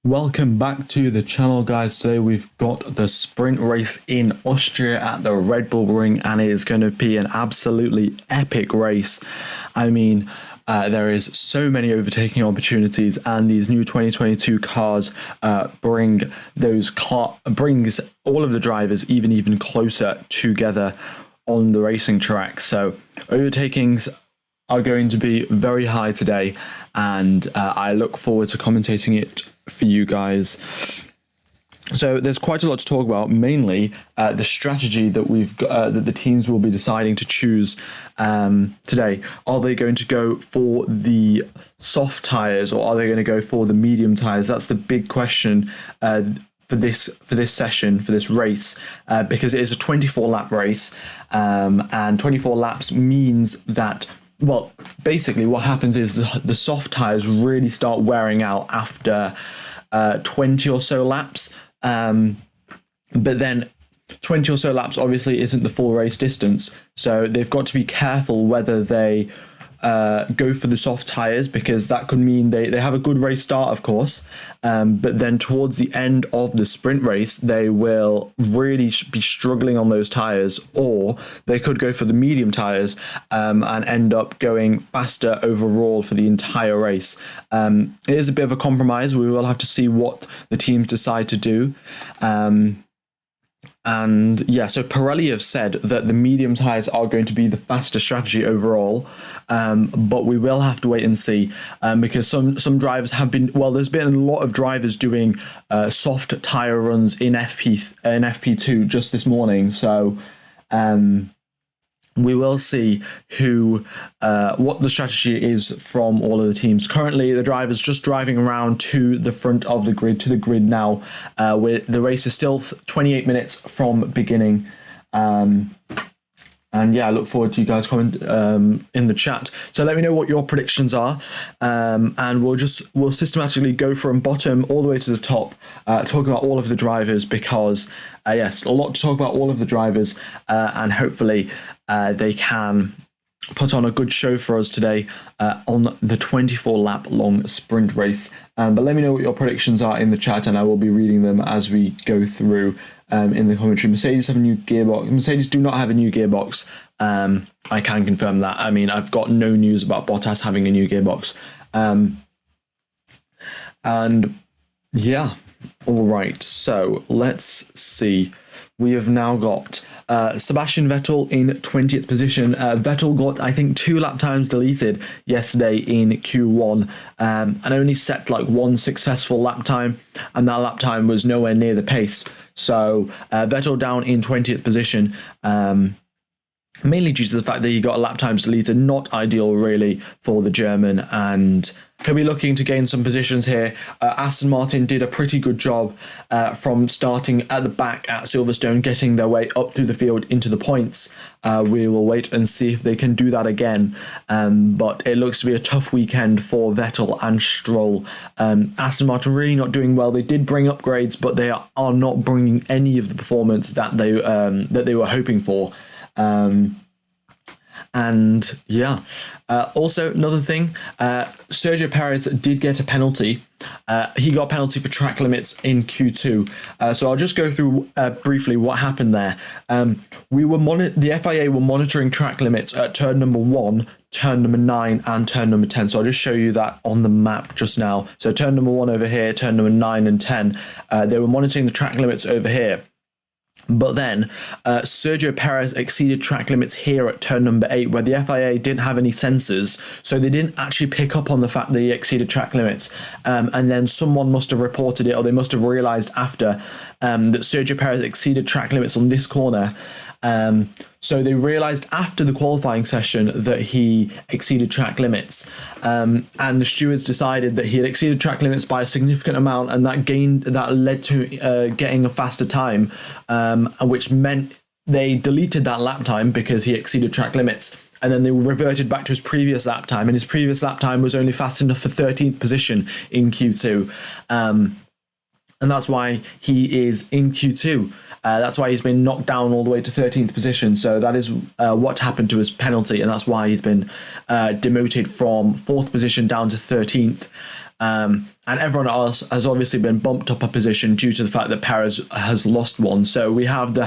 Welcome back to the channel, guys. Today we've got the sprint race in Austria at the Red Bull Ring, and it is going to be an absolutely epic race. I mean, there is so many overtaking opportunities, and these new 2022 cars brings all of the drivers even closer together on the racing track. So overtakings are going to be very high today, and I look forward to commentating it for you guys. So there's quite a lot to talk about, mainly the strategy that we've got, that the teams will be deciding to choose today. Are they going to go for the soft tires, or are they going to go for the medium tires? That's the big question for this session, for this race, because it is a 24 lap race, and 24 laps means that, well, basically what happens is the soft tires really start wearing out after 20 or so laps. But then 20 or so laps obviously isn't the full race distance. So they've got to be careful whether they go for the soft tires, because that could mean they have a good race start, of course, but then towards the end of the sprint race they will really be struggling on those tires, or they could go for the medium tires and end up going faster overall for the entire race. It is a bit of a compromise. We will have to see what the teams decide to do. And yeah, so Pirelli have said that the medium tires are going to be the faster strategy overall, but we will have to wait and see, because some drivers have been, well, there's been a lot of drivers doing soft tire runs in FP2 just this morning. So we will see what the strategy is from all of the teams. Currently, the drivers just driving around to the front of the grid, now, where the race is still 28 minutes from beginning. And yeah, I look forward to you guys comment in the chat. So let me know what your predictions are, and we'll systematically go from bottom all the way to the top, talking about all of the drivers, because yes, a lot to talk about all of the drivers, and hopefully they can put on a good show for us today on the 24 lap long sprint race. But let me know what your predictions are in the chat, and I will be reading them as we go through in the commentary. Mercedes have a new gearbox. Mercedes do not have a new gearbox. I can confirm that. I mean, I've got no news about Bottas having a new gearbox. And yeah, all right. So let's see. We have now got Sebastian Vettel in 20th position. Vettel got, I think, 2 lap times deleted yesterday in Q1, and only set like one successful lap time, and that lap time was nowhere near the pace. So Vettel down in 20th position, mainly due to the fact that he got a lap times deleted. Not ideal really for the German, and he'll be looking to gain some positions here. Aston Martin did a pretty good job from starting at the back at Silverstone, getting their way up through the field into the points. We will wait and see if they can do that again. But it looks to be a tough weekend for Vettel and Stroll. Aston Martin really not doing well. They did bring upgrades, but they are not bringing any of the performance that they were hoping for. And yeah, also another thing, Sergio Perez did get a penalty. He got a penalty for track limits in Q2. So I'll just go through briefly what happened there. The FIA were monitoring track limits at turn number 1, turn number 9, and turn number 10. So I'll just show you that on the map just now. So turn number 1 over here, turn number 9 and 10. They were monitoring the track limits over here. But then Sergio Perez exceeded track limits here at turn number 8, where the FIA didn't have any sensors, so they didn't actually pick up on the fact that he exceeded track limits. And then someone must have reported it, or they must have realised after that Sergio Perez exceeded track limits on this corner. So they realised after the qualifying session that he exceeded track limits, and the stewards decided that he had exceeded track limits by a significant amount, and that led to getting a faster time, which meant they deleted that lap time because he exceeded track limits. And then they reverted back to his previous lap time, and his previous lap time was only fast enough for 13th position in Q2. And that's why he is in Q2. That's why he's been knocked down all the way to 13th position. So that is what happened to his penalty, and that's why he's been demoted from 4th position down to 13th. And everyone else has obviously been bumped up a position due to the fact that Perez has lost one. So we have the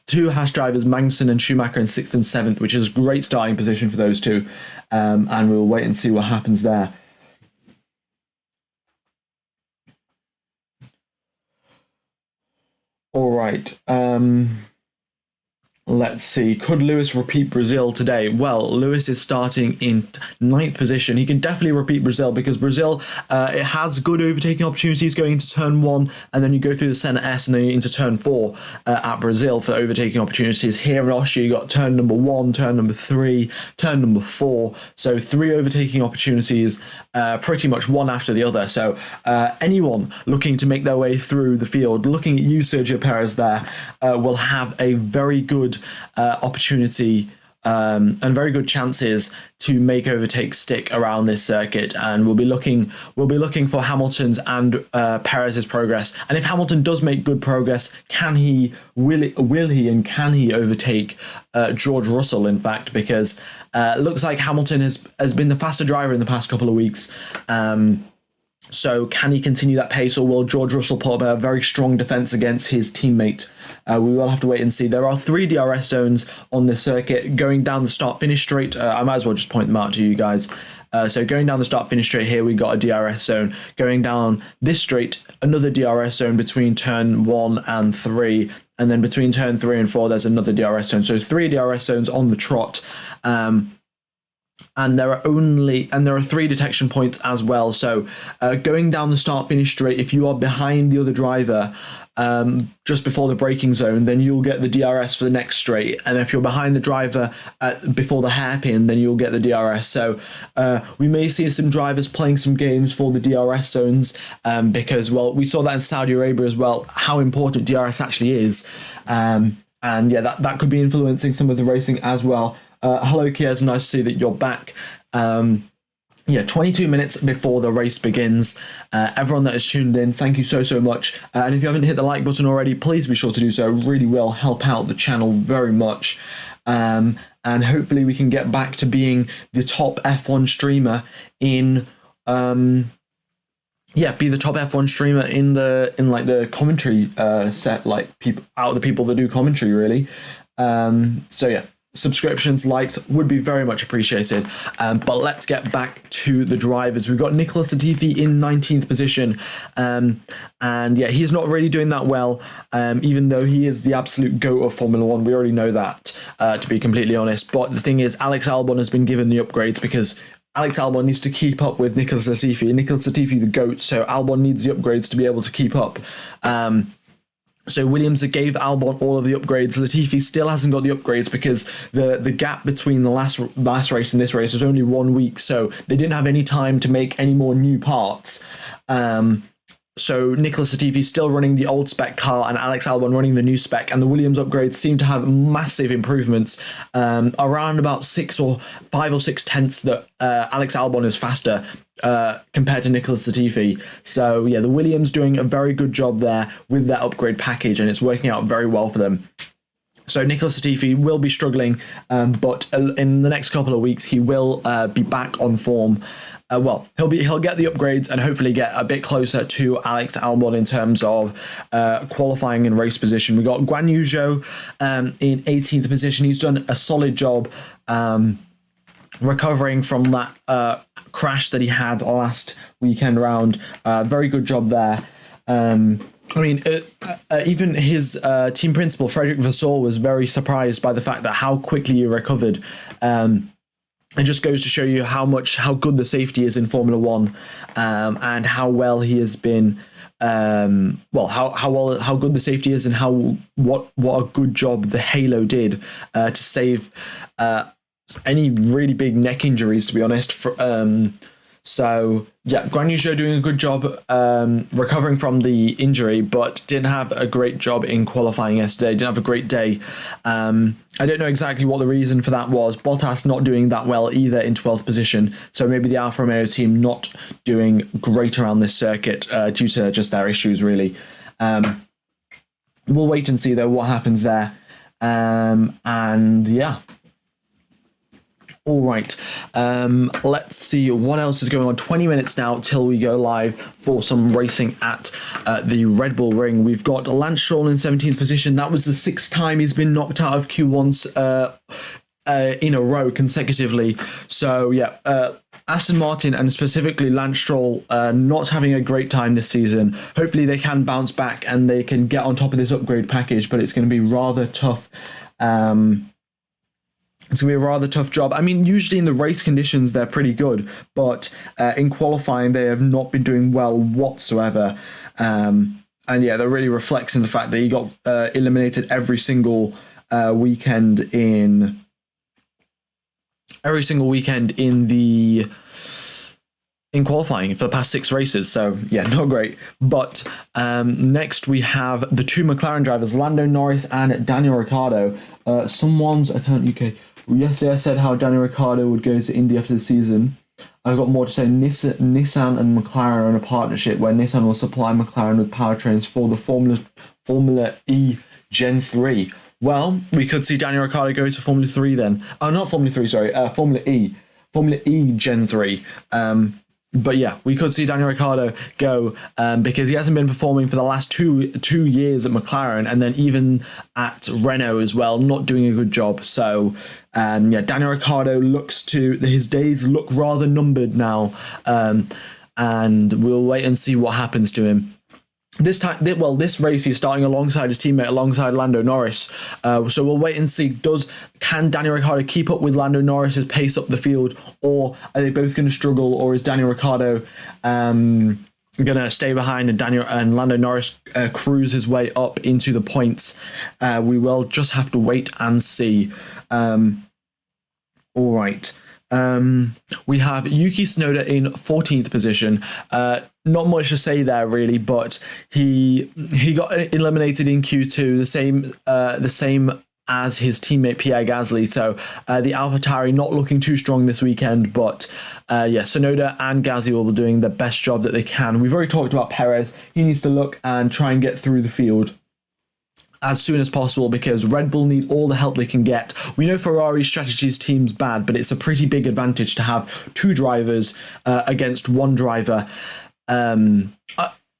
two Haas drivers, Magnussen and Schumacher, in 6th and 7th, which is a great starting position for those two. And we'll wait and see what happens there. All right. Let's see. Could Lewis repeat Brazil today? Well, Lewis is starting in 9th position. He can definitely repeat Brazil because Brazil, it has good overtaking opportunities going into turn 1, and then you go through the center S and then into turn 4 at Brazil for overtaking opportunities. Here in Austria, you got turn number 1, turn number 3, turn number 4. So 3 overtaking opportunities, pretty much one after the other. So anyone looking to make their way through the field, looking at you, Sergio Perez, there, will have a very good opportunity and very good chances to make overtakes stick around this circuit, and we'll be looking for Hamilton's and Perez's progress. And if Hamilton does make good progress, can he overtake George Russell? In fact, because it looks like Hamilton has been the faster driver in the past couple of weeks. So can he continue that pace, or will George Russell put up a very strong defence against his teammate? We will have to wait and see. There are 3 DRS zones on this circuit going down the start-finish straight. I might as well just point them out to you guys. So going down the start-finish straight here, we got a DRS zone. Going down this straight, another DRS zone between turn 1 and 3. And then between turn 3 and 4, there's another DRS zone. So 3 DRS zones on the trot. And there are 3 detection points as well. So going down the start-finish straight, if you are behind the other driver just before the braking zone, then you'll get the DRS for the next straight. And if you're behind the driver before the hairpin, then you'll get the DRS. So we may see some drivers playing some games for the DRS zones because, well, we saw that in Saudi Arabia as well, how important DRS actually is. And yeah, that could be influencing some of the racing as well. Hello, Kiers, nice to see that you're back. 22 minutes before the race begins. Everyone that has tuned in, thank you so much. And if you haven't hit the like button already, please be sure to do so. It really will help out the channel very much. And hopefully we can get back to being the top F1 streamer in be the top F1 streamer in the commentary set, like people out of the people that do commentary, really. Subscriptions, likes would be very much appreciated. But let's get back to the drivers. We've got Nicholas Latifi in 19th position. He's not really doing that well, even though he is the absolute GOAT of Formula One. We already know that, to be completely honest. But the thing is, Alex Albon has been given the upgrades because Alex Albon needs to keep up with Nicholas Latifi. Nicholas Latifi, the GOAT, so Albon needs the upgrades to be able to keep up. So Williams gave Albon all of the upgrades. Latifi still hasn't got the upgrades because the gap between the last race and this race was only 1 week, so they didn't have any time to make any more new parts. So Nicholas Latifi still running the old spec car and Alex Albon running the new spec, and the Williams upgrades seem to have massive improvements, around about 5 or 6 tenths that Alex Albon is faster compared to Nicholas Latifi. So yeah, the Williams doing a very good job there with that upgrade package, and it's working out very well for them. So Nicholas Latifi will be struggling, but in the next couple of weeks he will be back on form. He'll get the upgrades and hopefully get a bit closer to Alex Albon in terms of qualifying and race position. We got Guan Yu Zhou in 18th position. He's done a solid job recovering from that crash that he had last weekend round. Very good job there. Even his team principal, Frederick Vasseur, was very surprised by the fact that how quickly he recovered. It just goes to show you how good the safety is in Formula One, and how well he has been. How good the safety is, and what a good job the Halo did to save any really big neck injuries. To be honest, Guan Yu Zhou doing a good job recovering from the injury, but didn't have a great job in qualifying yesterday. Didn't have a great day. I don't know exactly what the reason for that was. Bottas not doing that well either in 12th position. So maybe the Alfa Romeo team not doing great around this circuit due to just their issues, really. We'll wait and see, though, what happens there. All right. Let's see what else is going on. 20 minutes now till we go live for some racing at the Red Bull Ring. We've got Lance Stroll in 17th position. That was the 6th time he's been knocked out of Q1s in a row consecutively. So yeah, Aston Martin and specifically Lance Stroll not having a great time this season. Hopefully they can bounce back and they can get on top of this upgrade package, but it's going to be rather tough. It's going to be a rather tough job. I mean, usually in the race conditions, they're pretty good, but in qualifying, they have not been doing well whatsoever. And yeah, that really reflects in the fact that he got eliminated every single weekend in qualifying for the past 6 races. So yeah, not great. But next we have the 2 McLaren drivers, Lando Norris and Daniel Ricciardo. Someone's account UK. Yesterday I said how Daniel Ricciardo would go to Indy after the season. I've got more to say. Nissan and McLaren are in a partnership where Nissan will supply McLaren with powertrains for the Formula E Gen 3. Well, we could see Daniel Ricciardo go to Formula 3 then. Oh, not Formula 3, sorry. Formula E. Formula E Gen 3. But yeah, we could see Daniel Ricciardo go because he hasn't been performing for the last two years at McLaren, and then even at Renault as well, not doing a good job. So yeah, Daniel Ricciardo his days look rather numbered now, and we'll wait and see what happens to him. This race he's starting alongside his teammate, alongside Lando Norris. So we'll wait and see. Can Daniel Ricciardo keep up with Lando Norris's pace up the field, or are they both going to struggle? Or is Daniel Ricciardo going to stay behind and Lando Norris cruise his way up into the points? We will just have to wait and see. All right. We have Yuki Tsunoda in 14th position. Not much to say there really, but he got eliminated in Q2, the same as his teammate Pierre Gasly. So the AlphaTauri not looking too strong this weekend, but yeah, Tsunoda and Gasly will be doing the best job that they can. We've already talked about Perez. He needs to look and try and get through the field as soon as possible because Red Bull need all the help they can get. We know Ferrari's strategy's team's bad, but it's a pretty big advantage to have 2 drivers against 1 driver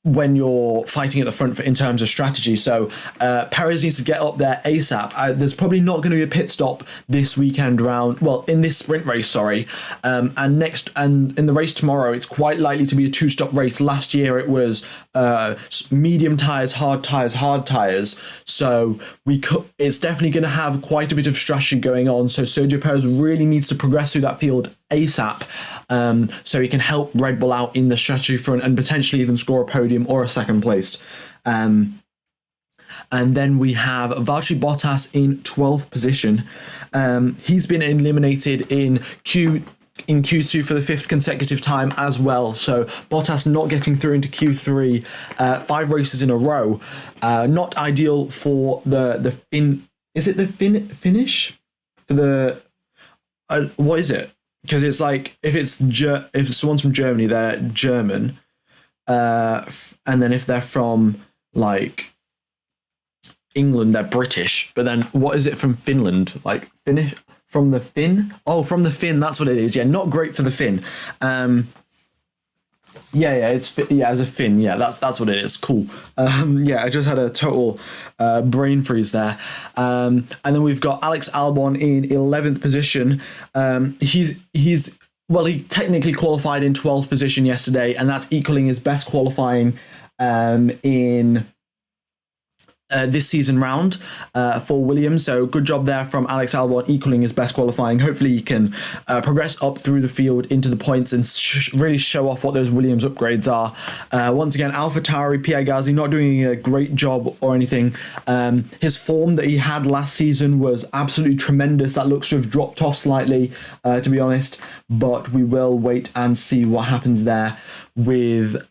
when you're fighting at the front in terms of strategy. So Perez needs to get up there ASAP. There's probably not going to be a pit stop this weekend in this sprint race, sorry. And in the race tomorrow, it's quite likely to be a 2-stop race. Last year it was medium tyres, hard tyres. So it's definitely going to have quite a bit of strategy going on. So Sergio Perez really needs to progress through that field ASAP so he can help Red Bull out in the strategy front and potentially even score a podium or a second place. And then we have Valtteri Bottas in 12th position. He's been eliminated in Q2 for the 5th consecutive time as well. So Bottas not getting through into Q3 5 races in a row. Not ideal for the finish? For the what is it? Because it's like if someone's from Germany, they're German, and then if they're from like England, they're British. But then what is it from Finland? Like Finnish from the Finn? Oh, from the Finn. That's what it is. Yeah, not great for the Finn. It's as a Finn. Yeah, that's what it is. Cool. I just had a total brain freeze there. And then we've got Alex Albon in 11th position. He technically qualified in 12th position yesterday, and that's equaling his best qualifying in this season round for Williams. So good job there from Alex Albon, equaling his best qualifying. Hopefully he can progress up through the field into the points and really show off what those Williams upgrades are. Once again, AlphaTauri, Pierre Gasly not doing a great job or anything. His form that he had last season was absolutely tremendous. That looks to have dropped off slightly, to be honest, but we will wait and see what happens there with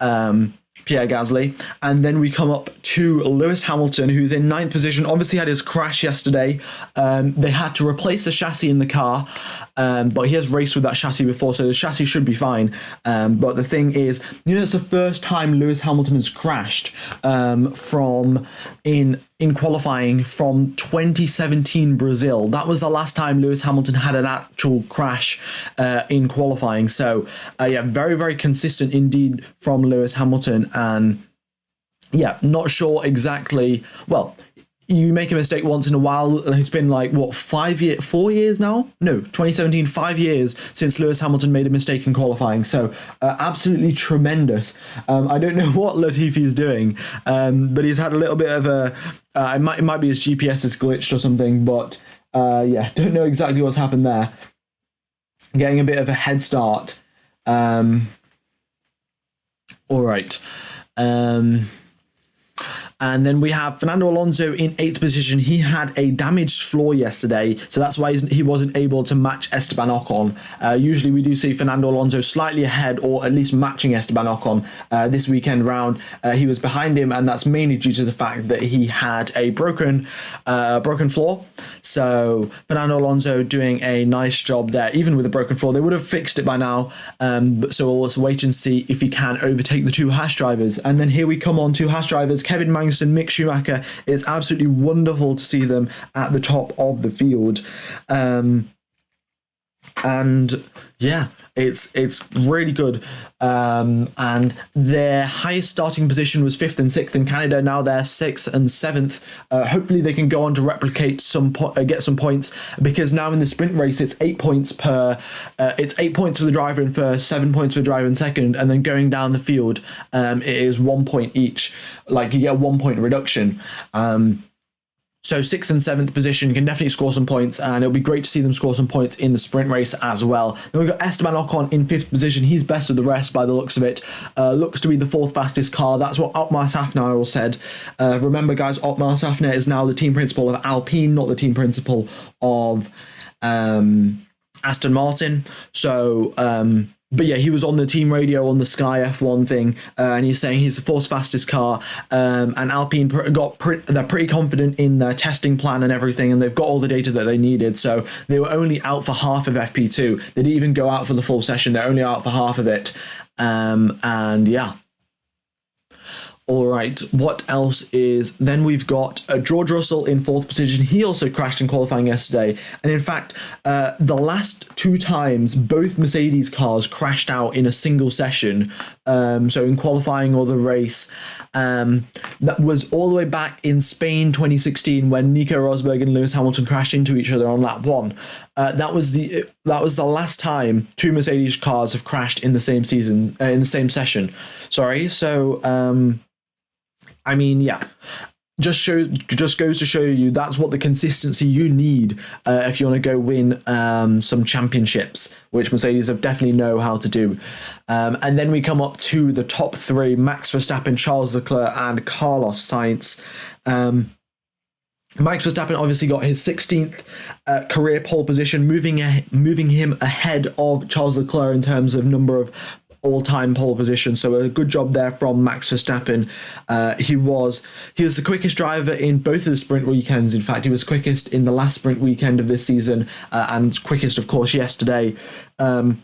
Pierre Gasly. And then we come up to Lewis Hamilton, who's in ninth position. Obviously had his crash yesterday. They had to replace the chassis in the car, but he has raced with that chassis before, so the chassis should be fine. But the thing is, it's the first time Lewis Hamilton has crashed from in qualifying from 2017 Brazil. That was the last time Lewis Hamilton had an actual crash in qualifying. So very, very consistent indeed from Lewis Hamilton. And not sure exactly. Well, you make a mistake once in a while. It's been 4 years now? No, 2017, 5 years since Lewis Hamilton made a mistake in qualifying. So absolutely tremendous. I don't know what Latifi is doing, but he's had a little bit of a. It might be his GPS is glitched or something, but don't know exactly what's happened there. Getting a bit of a head start. All right. And then we have Fernando Alonso in 8th position. He had a damaged floor yesterday, so that's why he wasn't able to match Esteban Ocon. Usually we do see Fernando Alonso slightly ahead, or at least matching Esteban Ocon. This weekend round, he was behind him, and that's mainly due to the fact that he had a broken floor. So Fernando Alonso doing a nice job there, even with a broken floor. They would have fixed it by now, so we'll also wait and see if he can overtake the two Haas drivers. And then here we come on to Haas drivers, Kevin Magnussen, Mick Schumacher. It's absolutely wonderful to see them at the top of the field. It's really good. And their highest starting position was 5th and 6th in Canada. Now they're 6th and 7th. Hopefully they can go on to replicate get some points, because now in the sprint race it's 8 points per. It's 8 points for the driver in first, 7 points for the driver in second, and then going down the field, it is 1 point each. You get a 1 point reduction. So 6th and 7th position can definitely score some points, and it'll be great to see them score some points in the sprint race as well. Then we've got Esteban Ocon in 5th position. He's best of the rest by the looks of it. Looks to be the 4th fastest car. That's what Otmar Safnauer said. Remember, guys, Otmar Safnauer is now the team principal of Alpine, not the team principal of Aston Martin. So But yeah, he was on the team radio on the Sky F1 thing, and he's saying he's the fourth fastest car. And Alpine they're pretty confident in their testing plan and everything, and they've got all the data that they needed. So they were only out for half of FP2. They didn't even go out for the full session. They're only out for half of it. And yeah. All right, what else is... Then we've got George Russell in fourth position. He also crashed in qualifying yesterday. And in fact, the last two times, both Mercedes cars crashed out in a single session. So in qualifying or the race. That was all the way back in Spain 2016 when Nico Rosberg and Lewis Hamilton crashed into each other on lap one. That was the last time two Mercedes cars have crashed in the same season, in the same session. Sorry, so... I mean, yeah, just goes to show you that's what the consistency you need if you want to go win some championships, which Mercedes have definitely know how to do. And then we come up to the top three: Max Verstappen, Charles Leclerc, and Carlos Sainz. Max Verstappen obviously got his 16th career pole position, moving him ahead of Charles Leclerc in terms of number of all-time pole position. So a good job there from Max Verstappen. He was the quickest driver in both of the sprint weekends. In fact, he was quickest in the last sprint weekend of this season, and quickest, of course, yesterday. But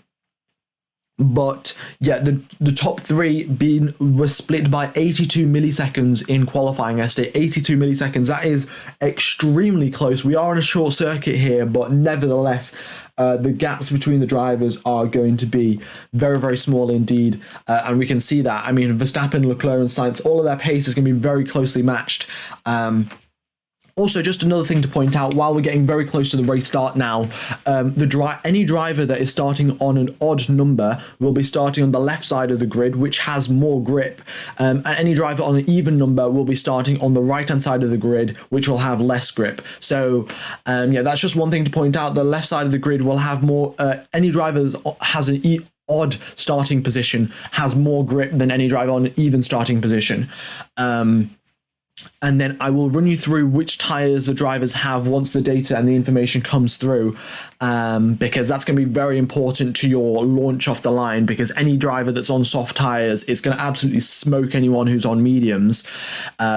yeah, the top three were split by 82 milliseconds in qualifying yesterday. 82 milliseconds. That is extremely close. We are on a short circuit here, but nevertheless, the gaps between the drivers are going to be very, very small indeed. And we can see that. I mean, Verstappen, Leclerc, and Sainz, all of their pace is going to be very closely matched. Also, just another thing to point out, while we're getting very close to the race start now, any driver that is starting on an odd number will be starting on the left side of the grid, which has more grip. And any driver on an even number will be starting on the right-hand side of the grid, which will have less grip. So, yeah, that's just one thing to point out. The left side of the grid will have more... any driver that has an odd starting position has more grip than any driver on an even starting position. and then I will run you through which tyres the drivers have once the data and the information comes through, because that's going to be very important to your launch off the line, because any driver that's on soft tyres is going to absolutely smoke anyone who's on mediums.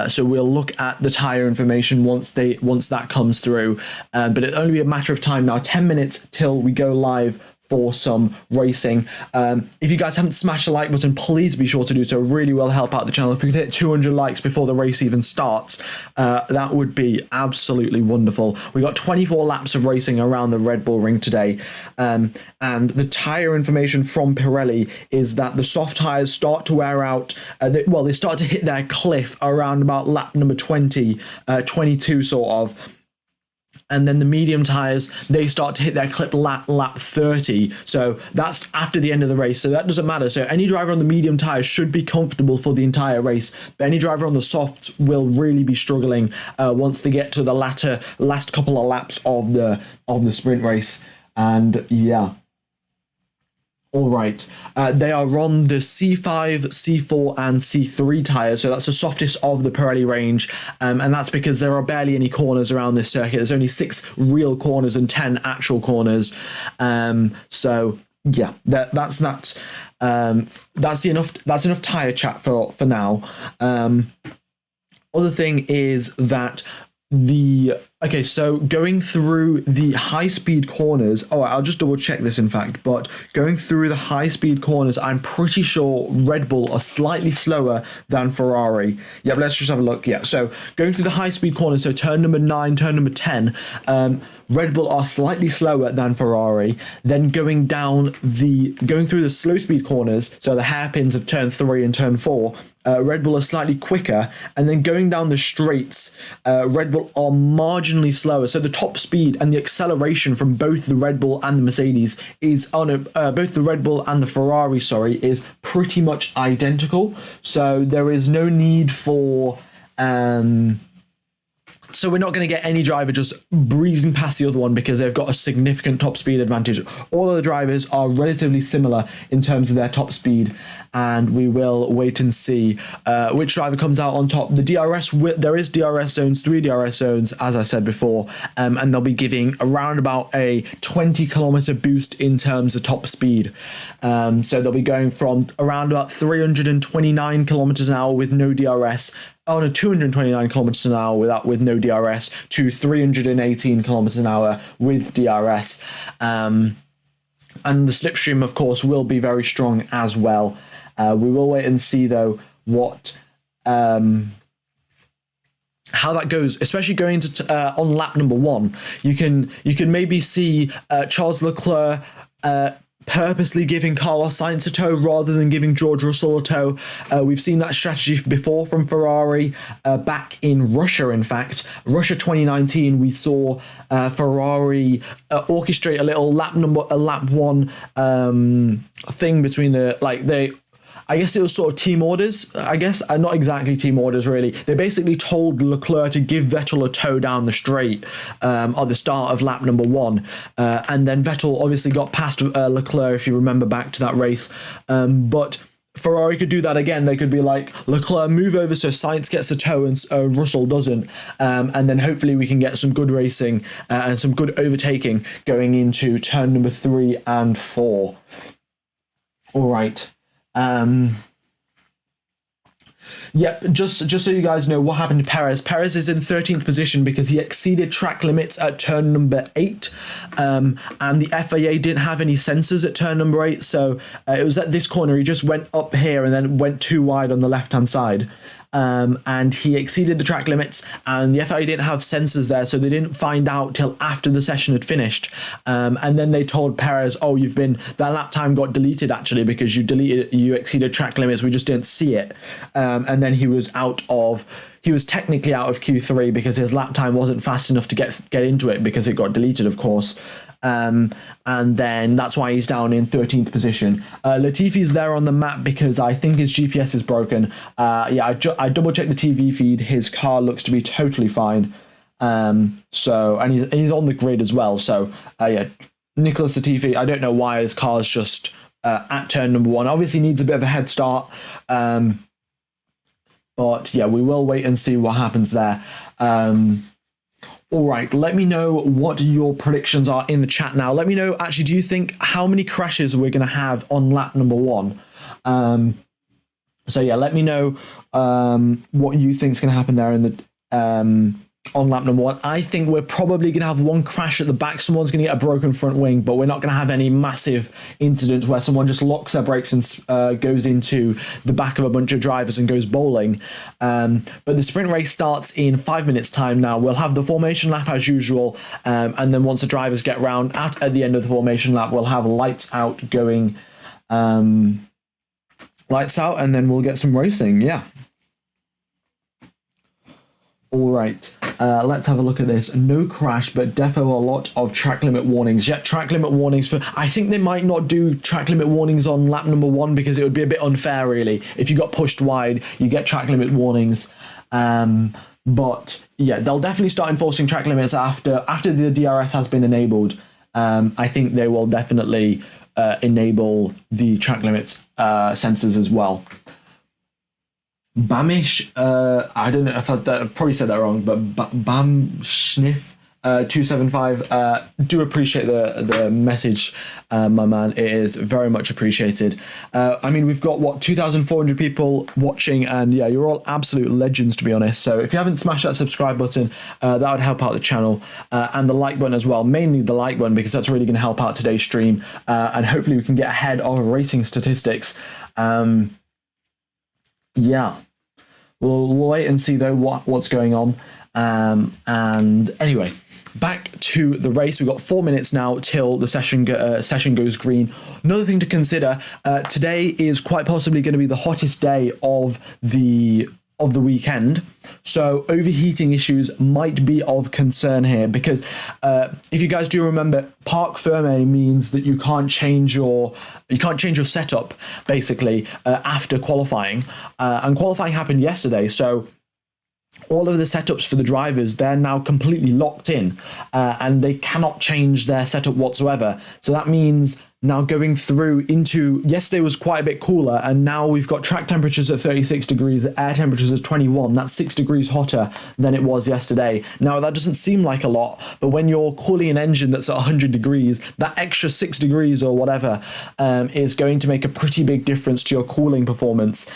So we'll look at the tyre information once that comes through, but it'll only be a matter of time now, 10 minutes till we go live for some racing. If you guys haven't smashed the like button, please be sure to do so. It really will help out the channel. If we could hit 200 likes before the race even starts, that would be absolutely wonderful. We got 24 laps of racing around the Red Bull Ring today, and the tyre information from Pirelli is that the soft tyres start to wear out. They start to hit their cliff around about lap number 20, 22 sort of. And then the medium tyres, they start to hit their clip lap 30. So that's after the end of the race. So that doesn't matter. So any driver on the medium tyres should be comfortable for the entire race. But any driver on the softs will really be struggling once they get to the last couple of laps of the sprint race. And yeah. All right, they are on the C5, C4 and C3 tyres, so that's the softest of the Pirelli range, and that's because there are barely any corners around this circuit. There's only 6 real corners and 10 actual corners, so yeah, that's enough tyre chat for now. Other thing is that so going through the high-speed corners, I'll just double-check this, in fact, but going through the high-speed corners, I'm pretty sure Red Bull are slightly slower than Ferrari. Yeah, but let's just have a look. Yeah, so going through the high-speed corners, so turn number 9, turn number 10, Red Bull are slightly slower than Ferrari. Then going through the slow-speed corners, so the hairpins of turn 3 and turn 4, Red Bull are slightly quicker, and then going down the straights, Red Bull are marginally slower. So the top speed and the acceleration from both the Red Bull and the Mercedes is both the Red Bull and the Ferrari, is pretty much identical. So there is no need for so we're not going to get any driver just breezing past the other one because they've got a significant top speed advantage. All of the drivers are relatively similar in terms of their top speed, and we will wait and see which driver comes out on top. The DRS, there is DRS zones, 3 DRS zones, as I said before, and they'll be giving around about a 20-kilometer boost in terms of top speed. So they'll be going from around about 329 kilometers an hour with no DRS, 229 kilometers an hour with no DRS, to 318 kilometers an hour with DRS. And the slipstream, of course, will be very strong as well. We will wait and see, though, what how that goes, especially going to on lap number 1. You can maybe see Charles Leclerc purposely giving Carlos Sainz a tow rather than giving George Russell a tow. We've seen that strategy before from Ferrari back in Russia. In fact, Russia 2019, we saw Ferrari orchestrate a little lap 1 thing between I guess it was sort of team orders, not exactly team orders, really. They basically told Leclerc to give Vettel a tow down the straight at the start of lap number 1. And then Vettel obviously got past Leclerc, if you remember back to that race. But Ferrari could do that again. They could be like, Leclerc, move over so Sainz gets the tow and Russell doesn't. And then hopefully we can get some good racing and some good overtaking going into turn number 3 and 4. All right. Just so you guys know what happened to Perez. Perez is in 13th position because he exceeded track limits at turn number 8, and the FIA didn't have any sensors at turn number 8, so it was at this corner. He just went up here and then went too wide on the left-hand side. And he exceeded the track limits, and the FIA didn't have sensors there, so they didn't find out till after the session had finished. And then they told Perez, that lap time got deleted actually because you exceeded track limits, we just didn't see it. And then he was technically out of Q3 because his lap time wasn't fast enough to get into it because it got deleted, of course. And then that's why he's down in 13th position. Latifi's there on the map because I think his GPS is broken. I double checked the TV feed. His car looks to be totally fine. And he's on the grid as well. So Nicholas Latifi, I don't know why his car's just at turn number 1. Obviously needs a bit of a head start. But yeah, we will wait and see what happens there. All right, let me know what your predictions are in the chat now. Let me know, actually, do you think how many crashes we're going to have on lap number 1? So yeah, let me know what you think is going to happen there in the on lap number 1. I think we're probably going to have one crash at the back. Someone's going to get a broken front wing, but we're not going to have any massive incidents where someone just locks their brakes and goes into the back of a bunch of drivers and goes bowling. But the sprint race starts in 5 minutes time now. We'll have the formation lap as usual. And then once the drivers get round at the end of the formation lap, we'll have lights out going, lights out, and then we'll get some racing. Yeah. All right, let's have a look at this. No crash, but defo a lot of track limit warnings. Yeah, track limit warnings for... I think they might not do track limit warnings on lap number 1 because it would be a bit unfair, really. If you got pushed wide, you get track limit warnings. But yeah, they'll definitely start enforcing track limits after the DRS has been enabled. I think they will definitely enable the track limits sensors as well. Bamish, I don't know if I probably said that wrong, but Bam Sniff 275, do appreciate the message, my man. It is very much appreciated. I mean, we've got 2,400 people watching, and yeah, you're all absolute legends, to be honest. So if you haven't smashed that subscribe button, that would help out the channel, and the like button as well. Mainly the like button, because that's really going to help out today's stream, and hopefully we can get ahead of rating statistics. Yeah, we'll wait and see though what's going on. And anyway, back to the race. We've got 4 minutes now till the session goes green. Another thing to consider: today is quite possibly going to be the hottest day of the weekend, so overheating issues might be of concern here, because if you guys do remember, parc fermé means that you can't change your setup basically after qualifying, and qualifying happened yesterday, so all of the setups for the drivers, they're now completely locked in, and they cannot change their setup whatsoever. So that means now going through into... Yesterday was quite a bit cooler, and now we've got track temperatures at 36 degrees, air temperatures at 21. That's 6 degrees hotter than it was yesterday. Now, that doesn't seem like a lot, but when you're cooling an engine that's at 100 degrees, that extra 6 degrees or whatever is going to make a pretty big difference to your cooling performance.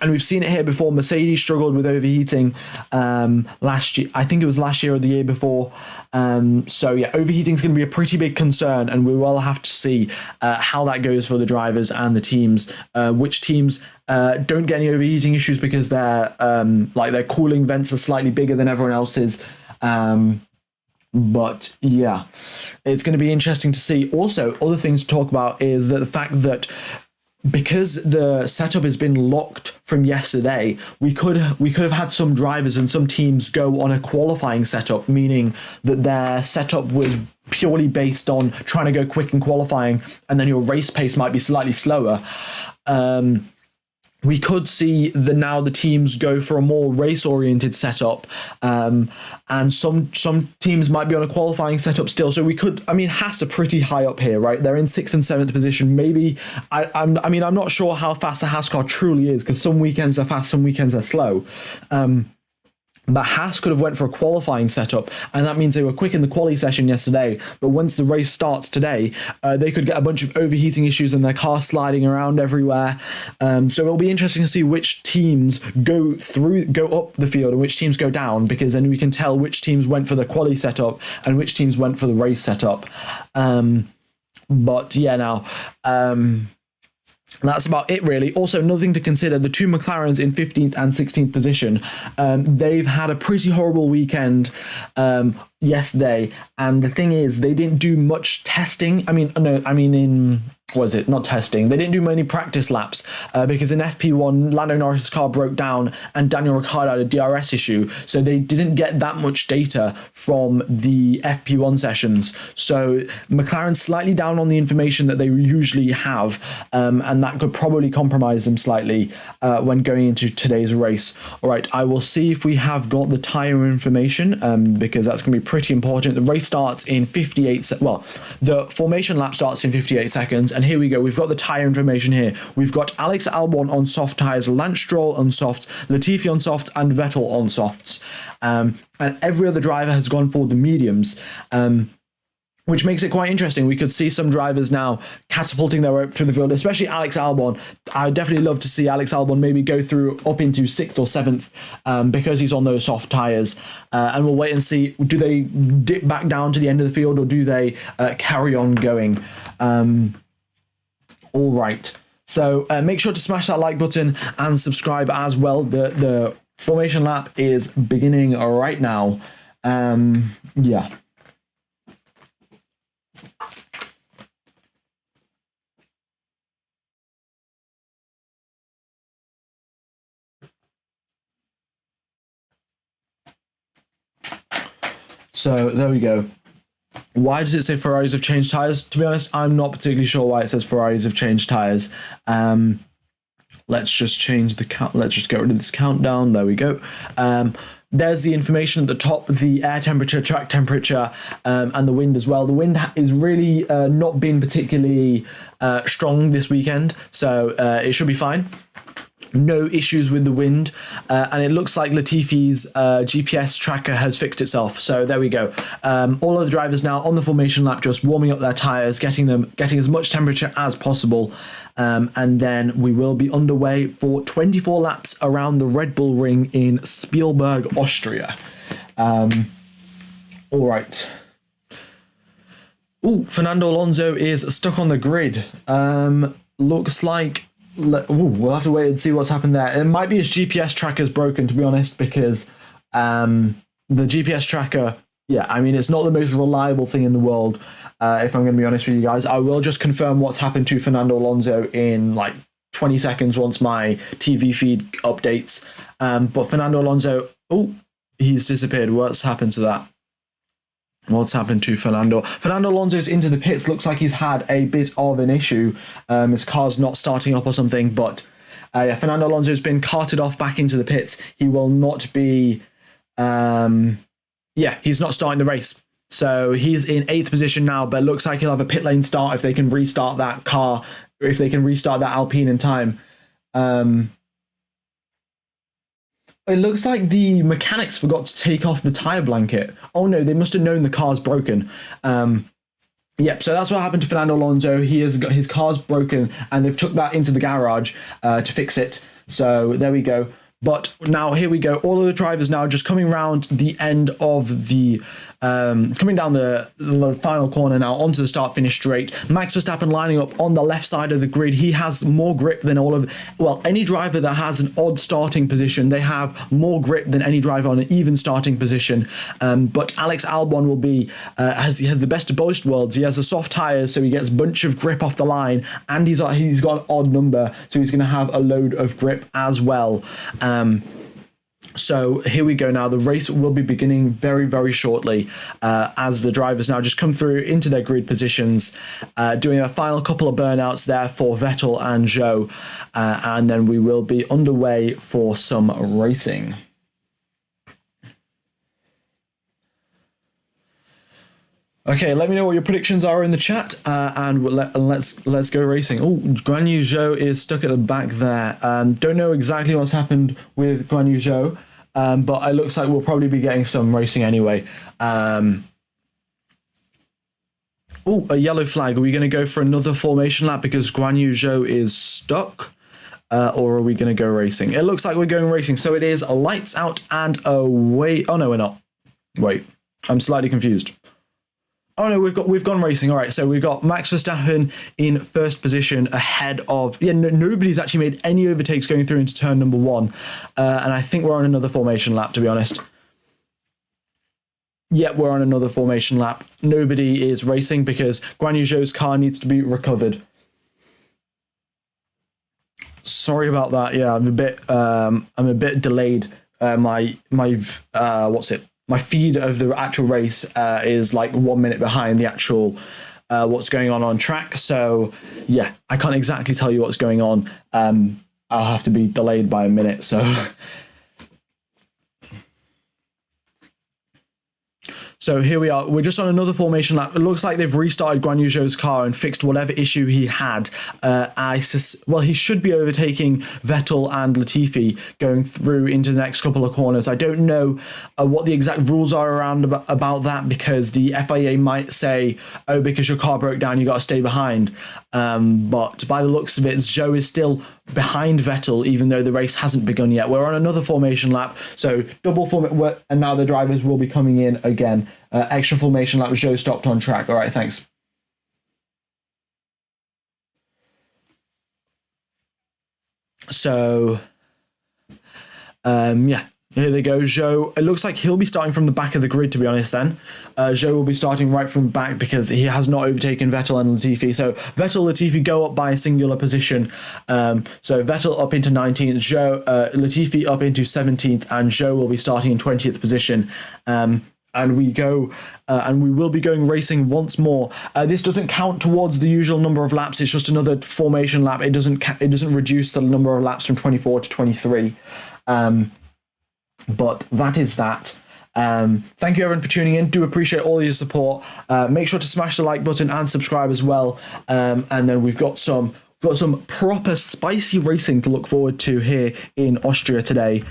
And we've seen it here before. Mercedes struggled with overheating last year. I think it was last year or the year before. So yeah, overheating is going to be a pretty big concern, and we will have to see how that goes for the drivers and the teams. Which teams don't get any overheating issues because their cooling vents are slightly bigger than everyone else's. But yeah, it's going to be interesting to see. Also, other things to talk about is that the fact that because the setup has been locked from yesterday, we could have had some drivers and some teams go on a qualifying setup, meaning that their setup was purely based on trying to go quick in qualifying, and then your race pace might be slightly slower. We could see now the teams go for a more race-oriented setup, and some teams might be on a qualifying setup still. So we could, I mean, Haas are pretty high up here, right? They're in 6th and 7th position. Maybe, I'm not sure how fast the Haas car truly is, because some weekends are fast, some weekends are slow. But Haas could have went for a qualifying setup, and that means they were quick in the quali session yesterday, but once the race starts today, they could get a bunch of overheating issues and their car sliding around everywhere. So it'll be interesting to see which teams go up the field and which teams go down, because then we can tell which teams went for the quali setup and which teams went for the race setup. But yeah, now... that's about it, really. Also, another thing to consider, the two McLarens in 15th and 16th position, they've had a pretty horrible weekend yesterday, and the thing is, they didn't do much testing. Not testing. They didn't do many practice laps because in FP1, Lando Norris' car broke down and Daniel Ricciardo had a DRS issue. So they didn't get that much data from the FP1 sessions. So McLaren's slightly down on the information that they usually have, and that could probably compromise them slightly when going into today's race. All right, I will see if we have got the tyre information because that's going to be pretty important. The race starts in 58 the formation lap starts in 58 seconds, and And here we go. We've got the tyre information here. We've got Alex Albon on soft tyres, Lance Stroll on softs, Latifi on softs, and Vettel on softs. And every other driver has gone for the mediums. Which makes it quite interesting. We could see some drivers now catapulting their way up through the field, especially Alex Albon. I'd definitely love to see Alex Albon maybe go through up into 6th or 7th because he's on those soft tyres. And we'll wait and see, do they dip back down to the end of the field or do they carry on going? All right. So make sure to smash that like button and subscribe as well. The formation lap is beginning right now. Yeah. So there we go. Why does it say Ferraris have changed tyres? To be honest, I'm not particularly sure why it says Ferraris have changed tyres. Let's just change the count. Let's just get rid of this countdown. There we go. There's the information at the top, the air temperature, track temperature, and the wind as well. The wind is really not been particularly strong this weekend, so it should be fine. No issues with the wind, and it looks like Latifi's GPS tracker has fixed itself. So there we go. All of the drivers now on the formation lap, just warming up their tyres, getting as much temperature as possible, and then we will be underway for 24 laps around the Red Bull Ring in Spielberg, Austria. All right. Oh, Fernando Alonso is stuck on the grid. Looks like. We'll have to wait and see what's happened there. It might be his GPS tracker's broken, to be honest, because the GPS tracker, yeah, I mean, it's not the most reliable thing in the world, if I'm going to be honest with you guys. I will just confirm what's happened to Fernando Alonso in like 20 seconds once my TV feed updates. But Fernando Alonso, he's disappeared. What's happened to that? What's happened to Fernando? Fernando Alonso's into the pits. Looks like he's had a bit of an issue. His car's not starting up or something. But Fernando Alonso's been carted off back into the pits. He will not be... he's not starting the race. So he's in 8th position now, but it looks like he'll have a pit lane start if they can restart that car, or if they can restart that Alpine in time. It looks like the mechanics forgot to take off the tyre blanket. Oh no, they must have known the car's broken. Yep, so that's what happened to Fernando Alonso. He has got his car's broken and they've took that into the garage to fix it. So there we go. But now here we go. All of the drivers now just coming around the end of the coming down the final corner now onto the start-finish straight. Max Verstappen lining up on the left side of the grid. He has more grip than any driver that has an odd starting position. They have more grip than any driver on an even starting position. But Alex Albon will be, he has the best of both worlds. He has the soft tyres, so he gets a bunch of grip off the line, and he's got an odd number, so he's going to have a load of grip as well. So here we go now. The race will be beginning very, very shortly as the drivers now just come through into their grid positions, doing a final couple of burnouts there for Vettel and Zhou, and then we will be underway for some racing. Okay, let me know what your predictions are in the chat, and let's go racing. Oh, Guan Yu Zhou is stuck at the back there. Don't know exactly what's happened with Guan Yu Zhou, but it looks like we'll probably be getting some racing anyway. Oh, a yellow flag. Are we going to go for another formation lap because Guan Yu Zhou is stuck? Or are we going to go racing? It looks like we're going racing, so it is lights out and away. Oh, no, we're not. Wait, I'm slightly confused. Oh no, we've gone racing. All right, so we've got Max Verstappen in first position ahead of... Yeah, nobody's actually made any overtakes going through into turn number 1. And I think we're on another formation lap, to be honest. Yep, we're on another formation lap. Nobody is racing because Guan Yu Zhou's car needs to be recovered. Sorry about that. Yeah, I'm a bit delayed. My feed of the actual race is like 1 minute behind the actual what's going on track. So yeah, I can't exactly tell you what's going on. I'll have to be delayed by a minute. So So here we are. We're just on another formation lap. It looks like they've restarted Guan Yu Zhou's car and fixed whatever issue he had. Well, he should be overtaking Vettel and Latifi going through into the next couple of corners. I don't know what the exact rules are around about that, because the FIA might say, oh, because your car broke down, you got to stay behind. But by the looks of it, Zhou is still behind Vettel, even though the race hasn't begun yet. We're on another formation lap, so double formation, and now the drivers will be coming in again. Extra formation lap, Zhou stopped on track. All right, thanks. So, yeah. Here they go, Zhou. It looks like he'll be starting from the back of the grid, to be honest, then. Zhou will be starting right from the back because he has not overtaken Vettel and Latifi. So Vettel, Latifi go up by a singular position. So Vettel up into 19th, Latifi up into 17th, and Zhou will be starting in 20th position. And we go, and we will be going racing once more. This doesn't count towards the usual number of laps. It's just another formation lap. It doesn't reduce the number of laps from 24 to 23. But that is that. Thank you everyone for tuning in. Do appreciate all your support. Make sure to smash the like button and subscribe as well. And then we've got some proper spicy racing to look forward to here in Austria today.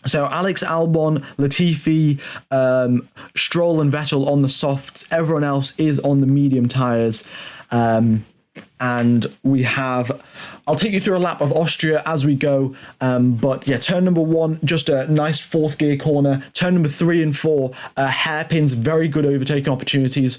So Alex Albon, Latifi, Stroll and Vettel on the softs. Everyone else is on the medium tyres. And we have, I'll take you through a lap of Austria as we go. But yeah, turn number 1, just a nice 4th gear corner. Turn number 3 and 4, hairpins, very good overtaking opportunities.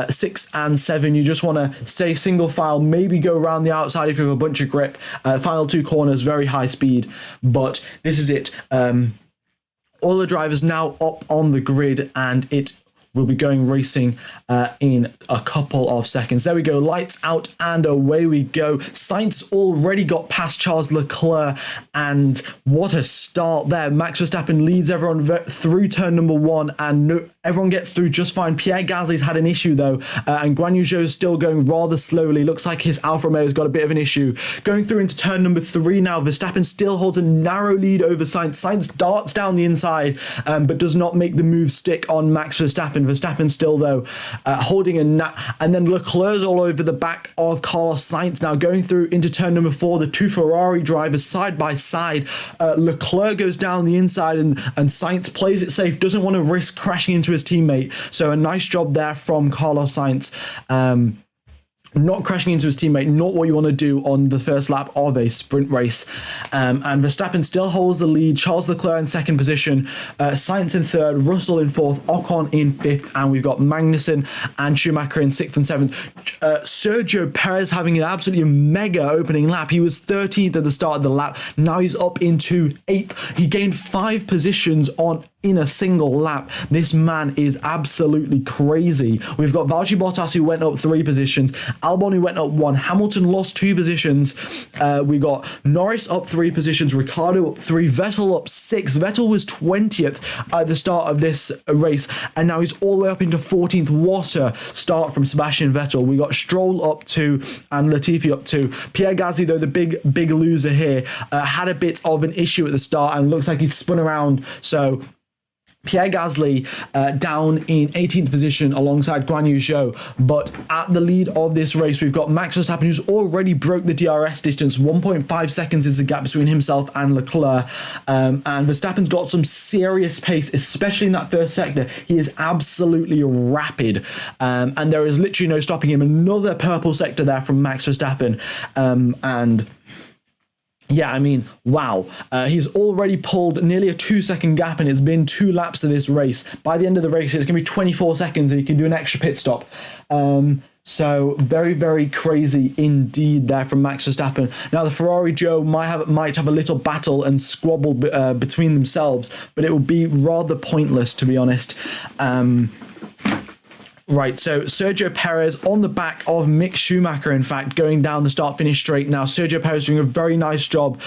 6 and 7, you just want to stay single file, maybe go around the outside if you have a bunch of grip. Final 2 corners, very high speed. But this is it. All the drivers now up on the grid, and it will be going racing in a couple of seconds. There we go, lights out and away we go. Sainz already got past Charles Leclerc, and what a start there. Max Verstappen leads everyone through turn number 1, and everyone gets through just fine. Pierre Gasly's had an issue though, and Guan Yu Zhou is still going rather slowly. Looks like his Alfa Romeo's got a bit of an issue. Going through into turn number 3 now, Verstappen still holds a narrow lead over Sainz. Sainz darts down the inside, but does not make the move stick on Max Verstappen. Verstappen still though holding and then Leclerc's all over the back of Carlos Sainz. Now going through into turn number 4, the 2 Ferrari drivers side by side. Leclerc goes down the inside, and Sainz plays it safe, doesn't want to risk crashing into his teammate. So a nice job there from Carlos Sainz. Not crashing into his teammate, not what you want to do on the first lap of a sprint race. And Verstappen still holds the lead. Charles Leclerc in 2nd position, Sainz in 3rd, Russell in 4th, Ocon in 5th, and we've got Magnussen and Schumacher in 6th and 7th. Sergio Perez having an absolutely mega opening lap. He was 13th at the start of the lap. Now he's up into 8th. He gained 5 positions in a single lap. This man is absolutely crazy. We've got Valtteri Bottas, who went up 3 positions, Albon, who went up 1, Hamilton lost 2 positions, we got Norris up 3 positions, Ricciardo up 3, Vettel up 6. Vettel was 20th at the start of this race, and now he's all the way up into 14th. What a start from Sebastian Vettel. We got Stroll up 2 and Latifi up 2. Pierre Gasly, though, the big loser here, had a bit of an issue at the start and looks like he's spun around. So Pierre Gasly down in 18th position alongside Guan Yu Zhou, but at the lead of this race we've got Max Verstappen, who's already broke the DRS distance. 1.5 seconds is the gap between himself and Leclerc, and Verstappen's got some serious pace, especially in that first sector. He is absolutely rapid, and there is literally no stopping him. Another purple sector there from Max Verstappen, and yeah, I mean, wow. He's already pulled nearly a 2-second gap, and it's been 2 laps of this race. By the end of the race, it's going to be 24 seconds, and he can do an extra pit stop. So very, very crazy indeed there from Max Verstappen. Now, the Ferrari Joe might have a little battle and squabble between themselves, but it will be rather pointless, to be honest. Right, so Sergio Perez on the back of Mick Schumacher, in fact, going down the start-finish straight now. Sergio Perez doing a very nice job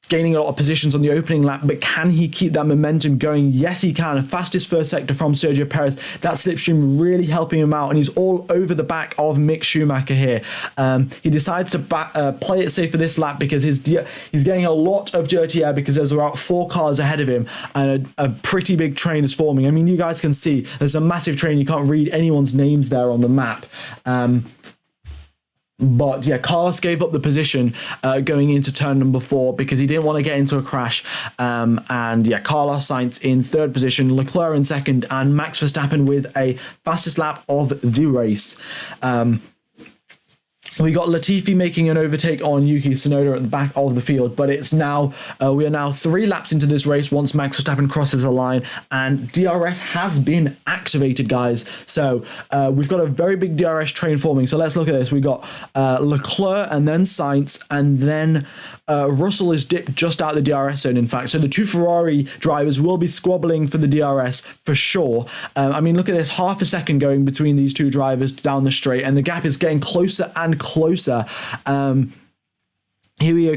gaining a lot of positions on the opening lap, but can he keep that momentum going? Yes, he can. Fastest first sector from Sergio Perez. That slipstream really helping him out, and he's all over the back of Mick Schumacher here. He decides to play it safe for this lap because he's getting a lot of dirty air because there's about 4 cars ahead of him, and a pretty big train is forming. I mean, you guys can see there's a massive train. You can't read anyone's names there on the map. But yeah, Carlos gave up the position going into turn number 4 because he didn't want to get into a crash. And yeah, Carlos Sainz in 3rd position, Leclerc in 2nd, and Max Verstappen with a fastest lap of the race. We got Latifi making an overtake on Yuki Tsunoda at the back of the field, but it's now we are now 3 laps into this race once Max Verstappen crosses the line, and DRS has been activated, guys. So we've got a very big DRS train forming. So let's look at this. We got Leclerc and then Sainz, and then Russell is dipped just out of the DRS zone, in fact. So the 2 Ferrari drivers will be squabbling for the DRS for sure. I mean, look at this, half a second going between these 2 drivers down the straight, and the gap is getting closer and closer. Here we go.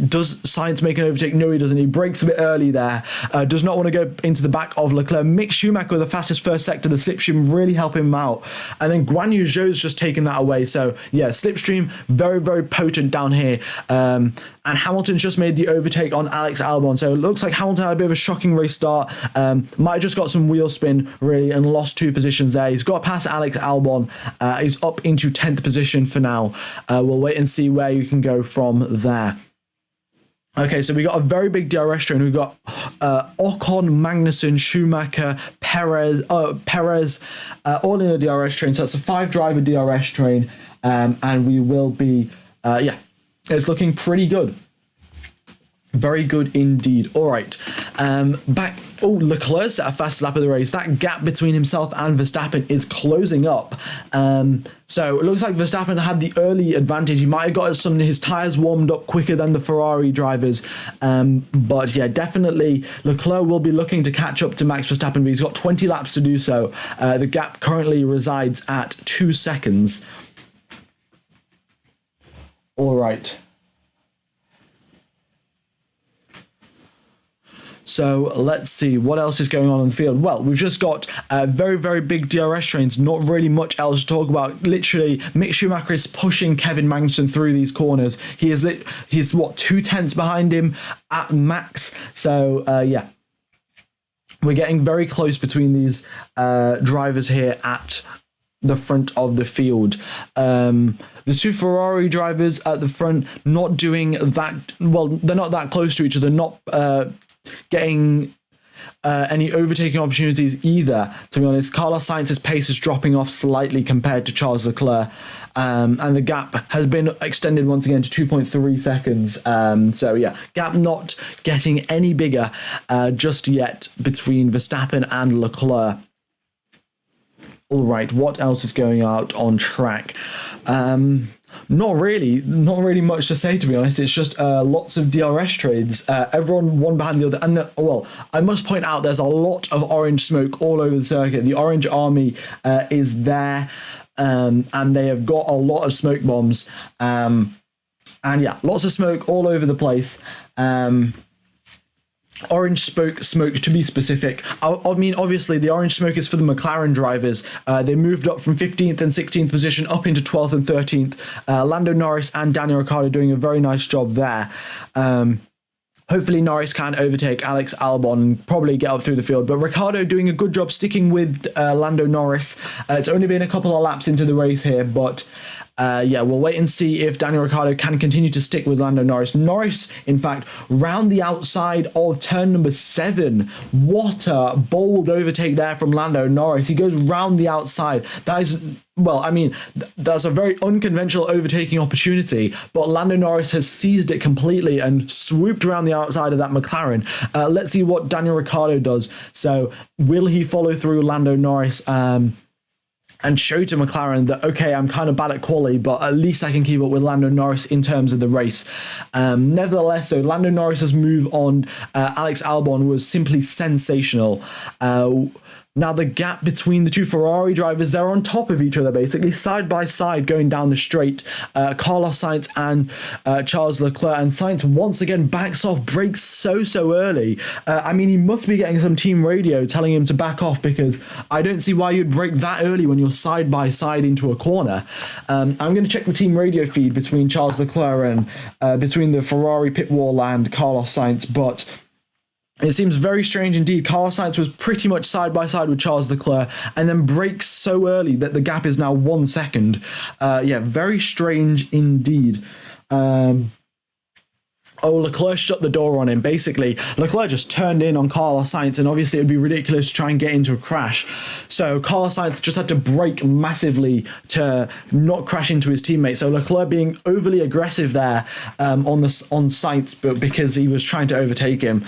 Does Sainz make an overtake? No, he doesn't. He brakes a bit early there. Does not want to go into the back of Leclerc. Mick Schumacher with the fastest first sector. The slipstream really help him out. And then Guan Yu Zhou's just taken that away. So yeah, slipstream very, very potent down here. And Hamilton's just made the overtake on Alex Albon. So it looks like Hamilton had a bit of a shocking race start. Might have just got some wheel spin, really, and lost 2 positions there. He's got past Alex Albon. He's up into 10th position for now. We'll wait and see where you can go from there. Okay, so we got a very big DRS train. We've got Ocon, Magnussen, Schumacher, Perez, all in a DRS train. So that's a 5-driver DRS train, and we will be, it's looking pretty good. Very good indeed. All right, back. Oh, Leclerc set a fast lap of the race. That gap between himself and Verstappen is closing up. So it looks like Verstappen had the early advantage. He might have got some of his tyres warmed up quicker than the Ferrari drivers. But yeah, definitely Leclerc will be looking to catch up to Max Verstappen, but he's got 20 laps to do so. The gap currently resides at 2 seconds. All right. So let's see what else is going on in the field. Well, we've just got very, very big DRS trains. Not really much else to talk about. Literally, Mick Schumacher is pushing Kevin Magnussen through these corners. He's what, 2 tenths behind him at max. So yeah, we're getting very close between these drivers here at the front of the field. The 2 Ferrari drivers at the front not doing that well. They're not that close to each other. Not getting any overtaking opportunities either, to be honest. Carlos Sainz's pace is dropping off slightly compared to Charles Leclerc, and the gap has been extended once again to 2.3 seconds. So yeah, gap not getting any bigger just yet between Verstappen and Leclerc. All right, what else is going out on track? Not really much to say, to be honest. It's just lots of DRS trades, everyone one behind the other. And well, I must point out there's a lot of orange smoke all over the circuit. The Orange Army is there, and they have got a lot of smoke bombs. And yeah, lots of smoke all over the place. Orange smoke to be specific. I mean, obviously the orange smoke is for the McLaren drivers. They moved up from 15th and 16th position up into 12th and 13th. Lando Norris and Daniel Ricciardo doing a very nice job there. Hopefully Norris can overtake Alex Albon and probably get up through the field. But Ricciardo doing a good job sticking with Lando Norris. It's only been a couple of laps into the race here, but yeah, we'll wait and see if Daniel Ricciardo can continue to stick with Lando Norris. Norris, in fact, round the outside of turn number 7. What a bold overtake there from Lando Norris. He goes round the outside. That is, well, I mean, that's a very unconventional overtaking opportunity, but Lando Norris has seized it completely and swooped around the outside of that McLaren. Let's see what Daniel Ricciardo does. So will he follow through Lando Norris and show to McLaren that, okay, I'm kind of bad at quali, but at least I can keep up with Lando Norris in terms of the race. Nevertheless, so Lando Norris's move on Alex Albon was simply sensational. Now, the gap between the two Ferrari drivers, they're on top of each other, basically, side by side, going down the straight. Carlos Sainz and Charles Leclerc. And Sainz once again backs off, brakes so early. I mean, he must be getting some team radio telling him to back off, because I don't see why you'd brake that early when you're side by side into a corner. I'm going to check the team radio feed between Charles Leclerc and between the Ferrari pit wall and Carlos Sainz, but it seems very strange indeed. Carlos Sainz was pretty much side by side with Charles Leclerc and then brakes so early that the gap is now 1 second. Yeah, very strange indeed. Leclerc shut the door on him. Basically, Leclerc just turned in on Carlos Sainz, and obviously it would be ridiculous to try and get into a crash. So Carlos Sainz just had to brake massively to not crash into his teammate. So Leclerc being overly aggressive there on Sainz, but because he was trying to overtake him.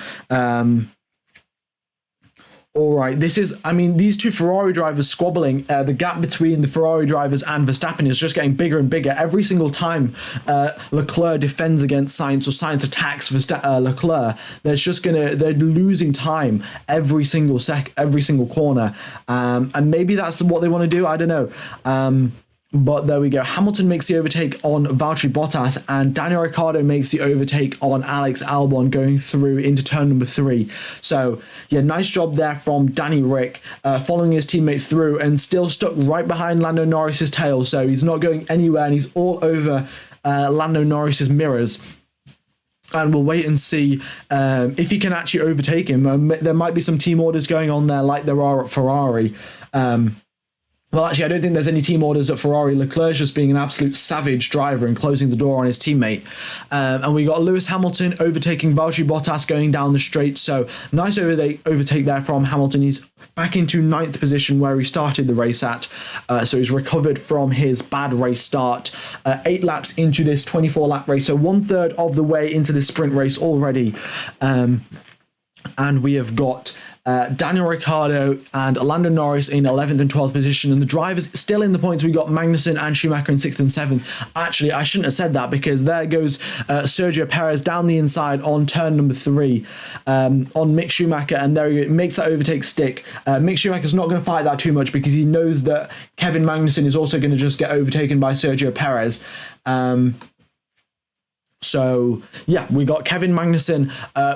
All right, these two Ferrari drivers squabbling. The gap between the Ferrari drivers and Verstappen is just getting bigger and bigger. Every single time Leclerc defends against Sainz or Sainz attacks Leclerc, they're losing time every single corner. And maybe that's what they want to do. I don't know. But there we go. Hamilton makes the overtake on Valtteri Bottas, and Daniel Ricciardo makes the overtake on Alex Albon going through into turn number 3. So, yeah, nice job there from Danny Rick, following his teammate through and still stuck right behind Lando Norris's tail. So he's not going anywhere, and he's all over Lando Norris's mirrors. And we'll wait and see if he can actually overtake him. There might be some team orders going on there like there are at Ferrari. Well, actually, I don't think there's any team orders at Ferrari. Leclerc's just being an absolute savage driver and closing the door on his teammate. And we got Lewis Hamilton overtaking Valtteri Bottas going down the straight. So nice overtake there from Hamilton. He's back into 9th position where he started the race at. So he's recovered from his bad race start. 8 laps into this 24-lap race. So 1/3 of the way into this sprint race already. And we have got Daniel Ricciardo and Lando Norris in 11th and 12th position, and the drivers still in the points. We got Magnussen and Schumacher in 6th and 7th. Actually, I shouldn't have said that, because there goes Sergio Perez down the inside on turn number 3 on Mick Schumacher, and there he makes that overtake stick. Mick Schumacher's not going to fight that too much, because he knows that Kevin Magnussen is also going to just get overtaken by Sergio Perez. So, yeah, we got Kevin Magnussen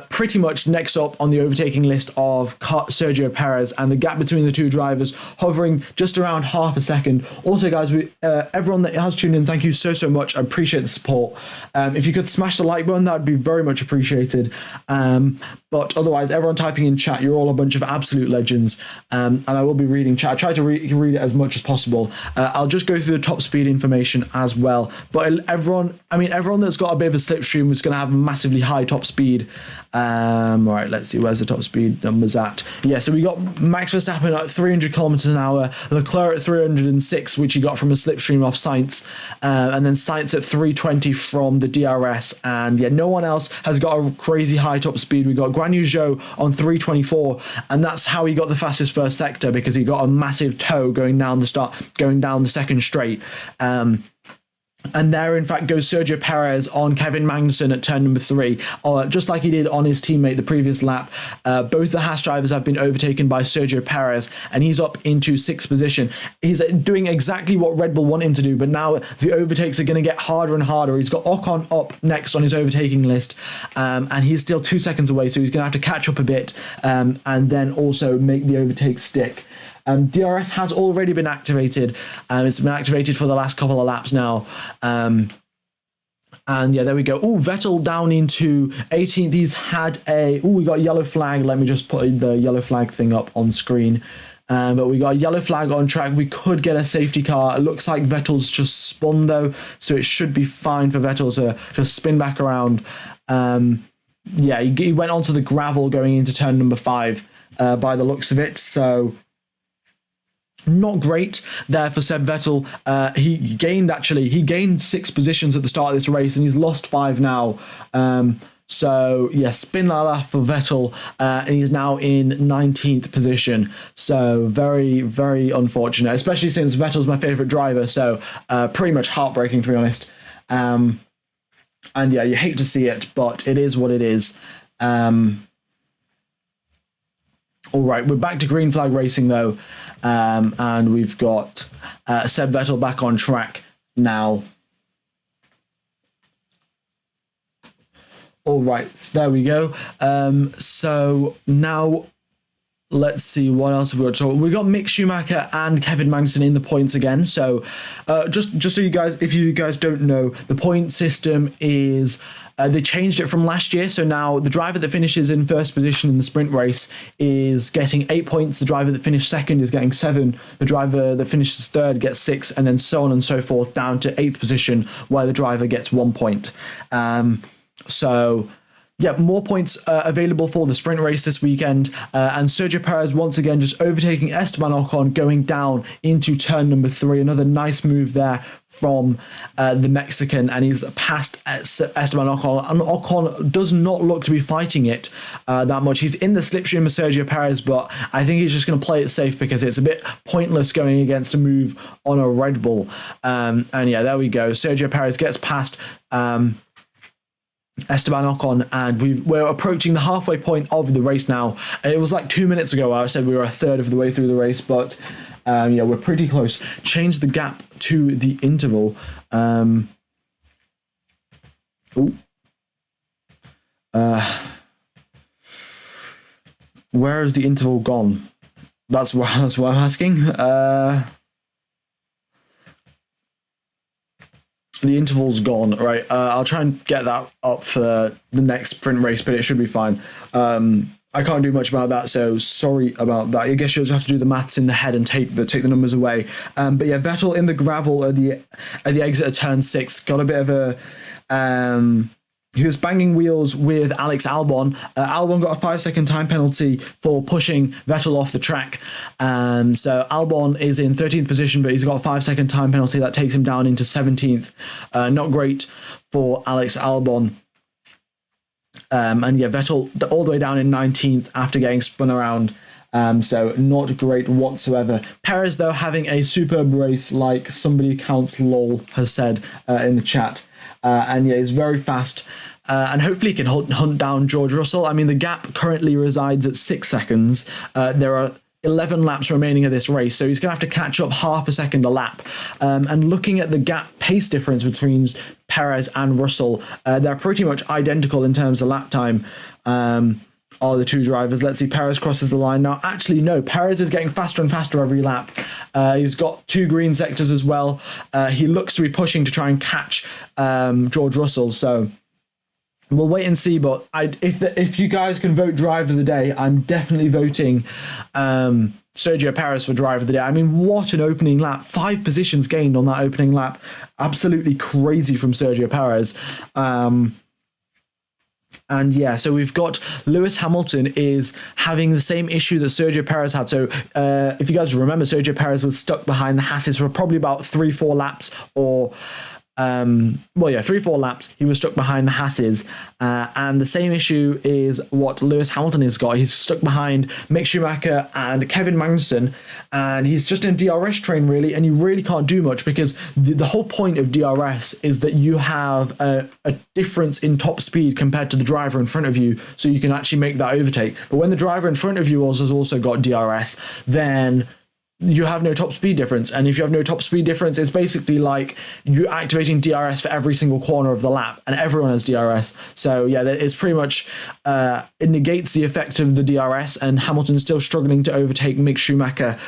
pretty much next up on the overtaking list of Sergio Perez, and the gap between the two drivers hovering just around half a second. Also, guys, everyone that has tuned in, thank you so much. I appreciate the support. If you could smash the like button, that would be very much appreciated. But otherwise, everyone typing in chat, you're all a bunch of absolute legends. And I will be reading chat. I try to read it as much as possible. I'll just go through the top speed information as well. But everyone that's got a bit of a slipstream is going to have massively high top speed. All right, let's see, where's the top speed numbers at? Yeah, so we got Max Verstappen at 300 kilometers an hour, Leclerc at 306, which he got from a slipstream off Sainz, and then Sainz at 320 from the DRS. And yeah, no one else has got a crazy high top speed. We got Guan Yu Zhou on 324, and that's how he got the fastest first sector, because he got a massive toe going down the second straight. And there, in fact, goes Sergio Perez on Kevin Magnussen at turn number 3, just like he did on his teammate the previous lap. Both the Haas drivers have been overtaken by Sergio Perez, and he's up into 6th position. He's doing exactly what Red Bull want him to do, but now the overtakes are going to get harder and harder. He's got Ocon up next on his overtaking list, and he's still 2 seconds away, so he's going to have to catch up a bit and then also make the overtake stick. DRS has already been activated. It's been activated for the last couple of laps now. And yeah, there we go. Oh, Vettel down into 18th. He's had we got a yellow flag. Let me just put the yellow flag thing up on screen. But we got a yellow flag on track. We could get a safety car. It looks like Vettel's just spun though, so it should be fine for Vettel to just spin back around. Yeah, he went onto the gravel going into turn number 5 by the looks of it. So not great there for Seb Vettel. He gained 6 positions at the start of this race, and he's lost 5 now. So yeah, spin la la for Vettel, and he's now in 19th position. So very, very unfortunate, especially since Vettel's my favourite driver. So pretty much heartbreaking, to be honest. And yeah, you hate to see it, but it is what it is. All right, we're back to green flag racing though, and we've got Seb Vettel back on track now. All right, so there we go. So now let's see what else have we got. So we got Mick Schumacher and Kevin Magnussen in the points again. So just so you guys, if you guys don't know, the point system is they changed it from last year. So now the driver that finishes in first position in the sprint race is getting 8 points. The driver that finished second is getting 7. The driver that finishes third gets 6, and then so on and so forth down to 8th position, where the driver gets 1 point. So yeah, more points available for the sprint race this weekend. And Sergio Perez once again just overtaking Esteban Ocon, going down into turn number 3. Another nice move there from the Mexican, and he's passed Esteban Ocon. And Ocon does not look to be fighting it that much. He's in the slipstream of Sergio Perez, but I think he's just going to play it safe because it's a bit pointless going against a move on a Red Bull. And yeah, there we go. Sergio Perez gets past Esteban Ocon, and we're approaching the halfway point of the race now. It was like 2 minutes ago I said we were a third of the way through the race, but yeah, we're pretty close. Change the gap to the interval. Where has the interval gone? That's what I'm asking. The interval's gone, right? I'll try and get that up for the next sprint race, but it should be fine. I can't do much about that, so sorry about that. I guess you'll just have to do the maths in the head and take the numbers away. But yeah, Vettel in the gravel at the exit of turn 6 got a bit of a he was banging wheels with Alex Albon. Albon got a 5-second time penalty for pushing Vettel off the track. So Albon is in 13th position, but he's got a 5-second time penalty that takes him down into 17th. Not great for Alex Albon. And yeah, Vettel all the way down in 19th after getting spun around. So not great whatsoever. Perez, though, having a superb race, like somebody counts lol has said in the chat. And yeah, he's very fast. And hopefully he can hunt down George Russell. I mean, the gap currently resides at 6 seconds. There are 11 laps remaining of this race, so he's going to have to catch up half a second a lap. And looking at the gap pace difference between Perez and Russell, they're pretty much identical in terms of lap time. Are the two drivers. Let's see, Perez crosses the line now. Actually, no, Perez is getting faster and faster every lap. He's got 2 green sectors as well. He looks to be pushing to try and catch George Russell, so we'll wait and see. But if you guys can vote driver of the day, I'm definitely voting Sergio Perez for driver of the day. I mean, what an opening lap. 5 positions gained on that opening lap. Absolutely crazy from Sergio Perez. And yeah, so we've got Lewis Hamilton is having the same issue that Sergio Perez had. So if you guys remember, Sergio Perez was stuck behind the Hasses for probably about 3-4 laps, or 3-4 laps. He was stuck behind the Hasses, and the same issue is what Lewis Hamilton has got. He's stuck behind Mick Schumacher and Kevin Magnussen, and he's just in a DRS train really, and you really can't do much because the whole point of DRS is that you have a difference in top speed compared to the driver in front of you, so you can actually make that overtake. But when the driver in front of you has also got DRS, then you have no top speed difference. And if you have no top speed difference, it's basically like you activating DRS for every single corner of the lap, and everyone has DRS. So yeah, it's pretty much, it negates the effect of the DRS, and Hamilton's still struggling to overtake Mick Schumacher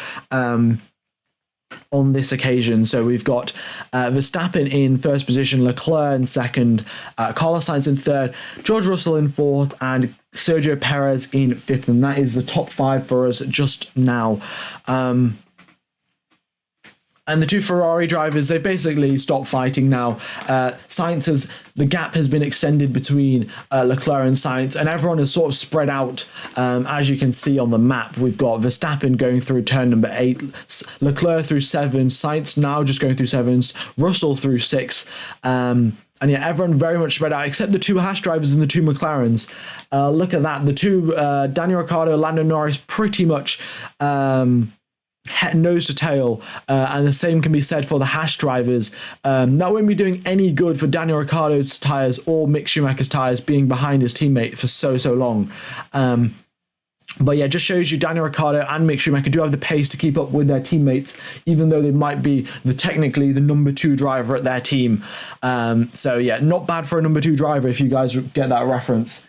on this occasion. So we've got Verstappen in first position, Leclerc in second, Carlos Sainz in third, George Russell in fourth, and Sergio Perez in fifth. And that is the top 5 for us just now. And the 2 Ferrari drivers, they've basically stopped fighting now. The gap has been extended between Leclerc and Sainz, and everyone is sort of spread out. As you can see on the map, we've got Verstappen going through turn number 8, Leclerc through 7, Sainz now just going through 7, Russell through 6. And yeah, everyone very much spread out, except the 2 Haas drivers and the 2 McLarens. Look at that. The 2, Daniel Ricciardo, Lando Norris, pretty much nose to tail, and the same can be said for the Haas drivers. That won't be doing any good for Daniel Ricciardo's tyres or Mick Schumacher's tyres being behind his teammate for so long. But yeah, just shows you Daniel Ricciardo and Mick Schumacher do have the pace to keep up with their teammates, even though they might be technically the number 2 driver at their team. So yeah, not bad for a number 2 driver if you guys get that reference.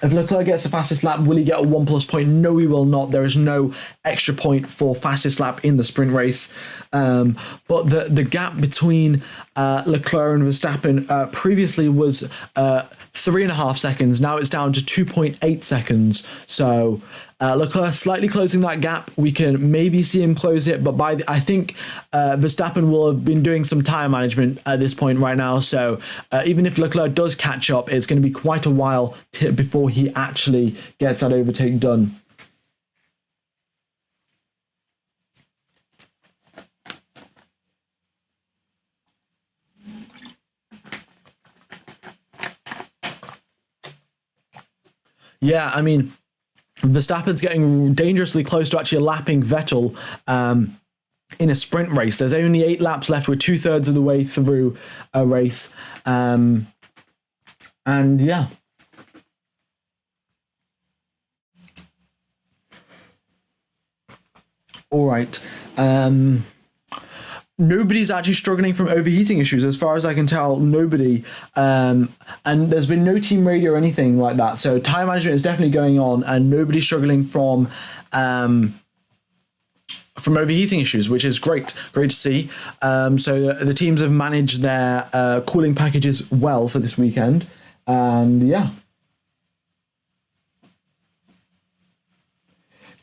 If Leclerc gets the fastest lap, will he get a 1+ point? No, he will not. There is no extra point for fastest lap in the sprint race. But the gap between Leclerc and Verstappen previously was 3.5 seconds. Now it's down to 2.8 seconds. So Leclerc slightly closing that gap. We can maybe see him close it, but I think Verstappen will have been doing some tire management at this point right now. So even if Leclerc does catch up, it's going to be quite a while before he actually gets that overtake done. Yeah, I mean, Verstappen's getting dangerously close to actually lapping Vettel in a sprint race. There's only 8 laps left. We're 2/3 of the way through a race. And yeah. All right. Nobody's actually struggling from overheating issues, as far as I can tell. Nobody, and there's been no team radio or anything like that. So tire management is definitely going on, and nobody's struggling from overheating issues, which is great to see. So the teams have managed their cooling packages well for this weekend, and yeah.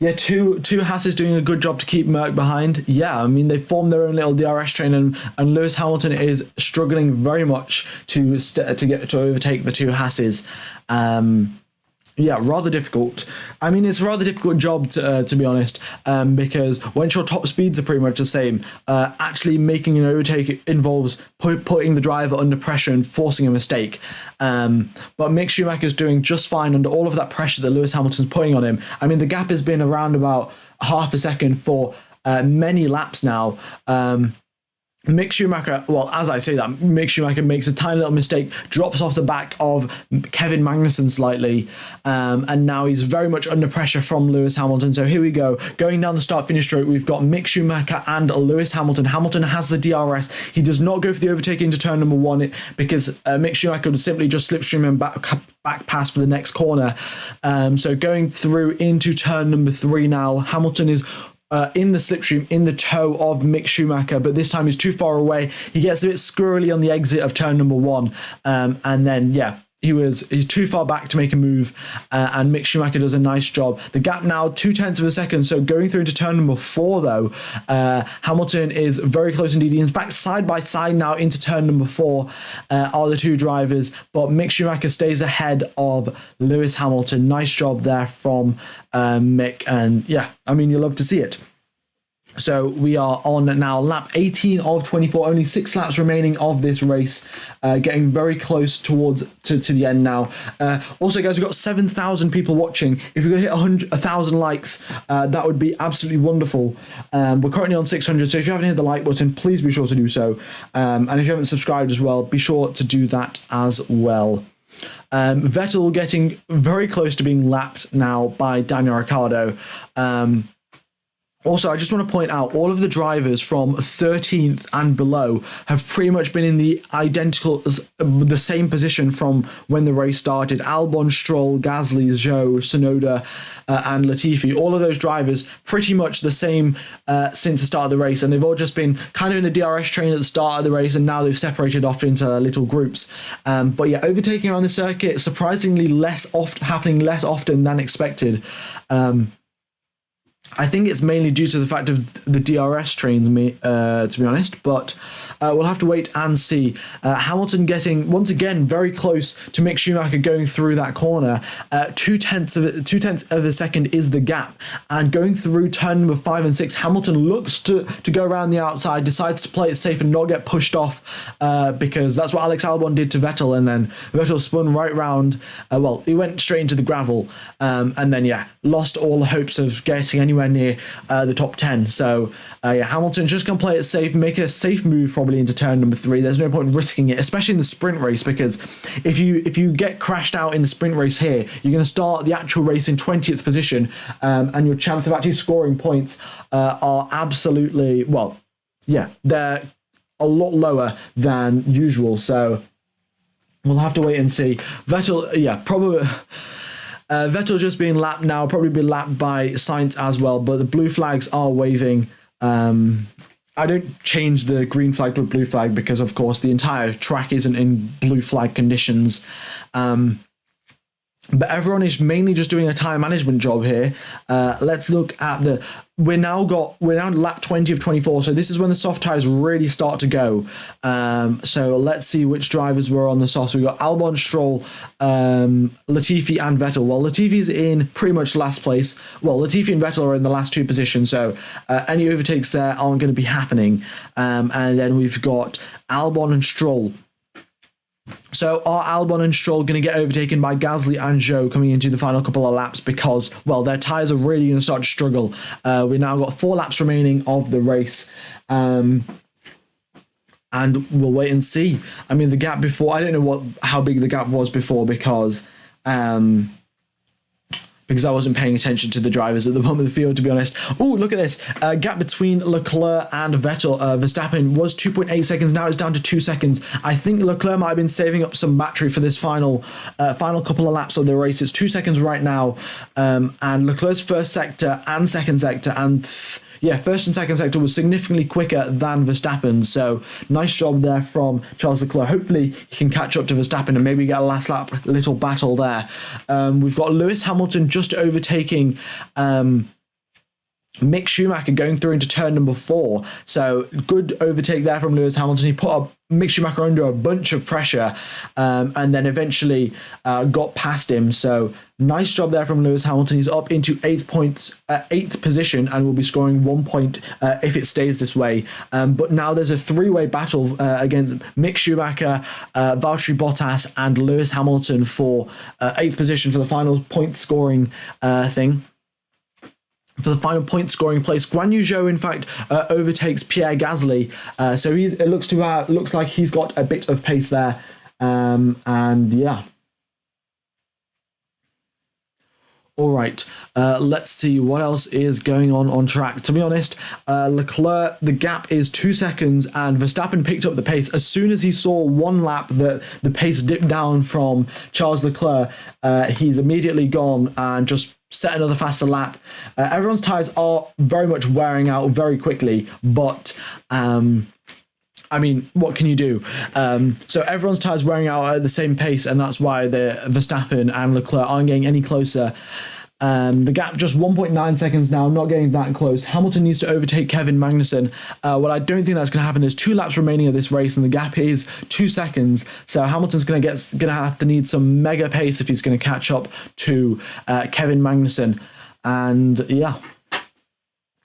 Yeah, two Haas is doing a good job to keep Merck behind. Yeah, I mean, they formed their own little DRS train, and Lewis Hamilton is struggling very much to overtake the 2 Haases. Yeah, rather difficult. I mean, it's a rather difficult job to be honest, because once your top speeds are pretty much the same, actually making an overtake involves putting the driver under pressure and forcing a mistake. But Mick Schumacher's doing just fine under all of that pressure that Lewis Hamilton's putting on him. I mean, the gap has been around about half a second for many laps now. Mick Schumacher, well, as I say that, Mick Schumacher makes a tiny little mistake, drops off the back of Kevin Magnussen slightly, and now he's very much under pressure from Lewis Hamilton. So here we go. Going down the start-finish straight, we've got Mick Schumacher and Lewis Hamilton. Hamilton has the DRS. He does not go for the overtake into turn number 1 because Mick Schumacher would simply just slipstream him back pass for the next corner. So going through into turn number 3 now, Hamilton is in the slipstream, in the toe of Mick Schumacher, but this time he's too far away. He gets a bit squirrely on the exit of turn number 1, and then yeah, he's too far back to make a move, and Mick Schumacher does a nice job. The gap now 0.2 of a second. So going through into turn number 4 though, Hamilton is very close indeed. In fact, side by side now into turn number 4 are the 2 drivers, but Mick Schumacher stays ahead of Lewis Hamilton. Nice job there from Mick, and yeah, I mean, you love to see it. So we are on now lap 18 of 24, only 6 laps remaining of this race, getting very close towards to the end now. Also, guys, we've got 7,000 people watching. If you're going to hit 1,000 likes, that would be absolutely wonderful. We're currently on 600, so if you haven't hit the like button, please be sure to do so. And if you haven't subscribed as well, be sure to do that as well. Vettel getting very close to being lapped now by Daniel Ricciardo. Also, I just want to point out all of the drivers from 13th and below have pretty much been in the same position from when the race started. Albon, Stroll, Gasly, Zhou, Tsunoda, and Latifi. All of those drivers pretty much the same since the start of the race, and they've all just been kind of in a DRS train at the start of the race, and now they've separated off into little groups. But yeah, overtaking around the circuit surprisingly happening less often than expected. I think it's mainly due to the fact of the DRS trains, to be honest, but we'll have to wait and see. Hamilton getting, once again, very close to Mick Schumacher going through that corner. 0.2 of a second is the gap. And going through turn number 5 and 6, Hamilton looks to go around the outside, decides to play it safe and not get pushed off, because that's what Alex Albon did to Vettel, and then Vettel spun right round. He went straight into the gravel, and then, yeah, lost all hopes of getting anywhere anywhere near the top 10. So yeah, Hamilton's just going to play it safe, make a safe move probably into turn number 3. There's no point risking it, especially in the sprint race, because if you get crashed out in the sprint race here, you're going to start the actual race in 20th position, and your chance of actually scoring points are absolutely, well, yeah, they're a lot lower than usual. So we'll have to wait and see. Vettel, yeah, probably. Vettel just being lapped now, probably be lapped by Sainz as well, but the blue flags are waving. I don't change the green flag to a blue flag because, of course, the entire track isn't in blue flag conditions. But everyone is mainly just doing a time management job here. Let's look at the... We're now lap 20 of 24, so this is when the soft tyres really start to go. So let's see which drivers were on the softs. We've got Albon, Stroll, Latifi and Vettel. Well, Latifi's in pretty much last place. Well, Latifi and Vettel are in the last 2 positions, so any overtakes there aren't going to be happening. And then we've got Albon and Stroll. So are Albon and Stroll going to get overtaken by Gasly and Zhou coming into the final couple of laps, because, well, their tyres are really going to start to struggle. We've now got 4 laps remaining of the race. And we'll wait and see. I mean, the gap before, I don't know how big the gap was before, because I wasn't paying attention to the drivers at the moment of the field, to be honest. Oh, look at this. Gap between Leclerc and Vettel. Verstappen was 2.8 seconds. Now it's down to 2 seconds. I think Leclerc might have been saving up some battery for this final couple of laps of the race. It's 2 seconds right now. And Leclerc's first sector and second sector and... first and second sector was significantly quicker than Verstappen, so nice job there from Charles Leclerc. Hopefully he can catch up to Verstappen and maybe get a last lap little battle there. We've got Lewis Hamilton just overtaking Mick Schumacher going through into turn number 4. So good overtake there from Lewis Hamilton. He put Mick Schumacher under a bunch of pressure and then eventually got past him. So nice job there from Lewis Hamilton. He's up into 8th position and will be scoring 1 point if it stays this way. But now there's a 3-way battle against Mick Schumacher, Valtteri Bottas and Lewis Hamilton for 8th position for the final point scoring thing. For the final point scoring place, Guan Yu Zhou in fact overtakes Pierre Gasly, so it looks like he's got a bit of pace there, and yeah. All right, let's see what else is going on track. To be honest, Leclerc, the gap is 2 seconds, and Verstappen picked up the pace. As soon as he saw one lap that the pace dipped down from Charles Leclerc, he's immediately gone and just set another faster lap. Everyone's tyres are very much wearing out very quickly, but I mean, what can you do? So everyone's tyres wearing out at the same pace, and that's why the Verstappen and Leclerc aren't getting any closer. The gap just 1.9 seconds now, not getting that close. Hamilton needs to overtake Kevin Magnussen. Well, I don't think that's going to happen. There's 2 laps remaining of this race, and the gap is 2 seconds. So Hamilton's going to have to need some mega pace if he's going to catch up to Kevin Magnussen. And yeah,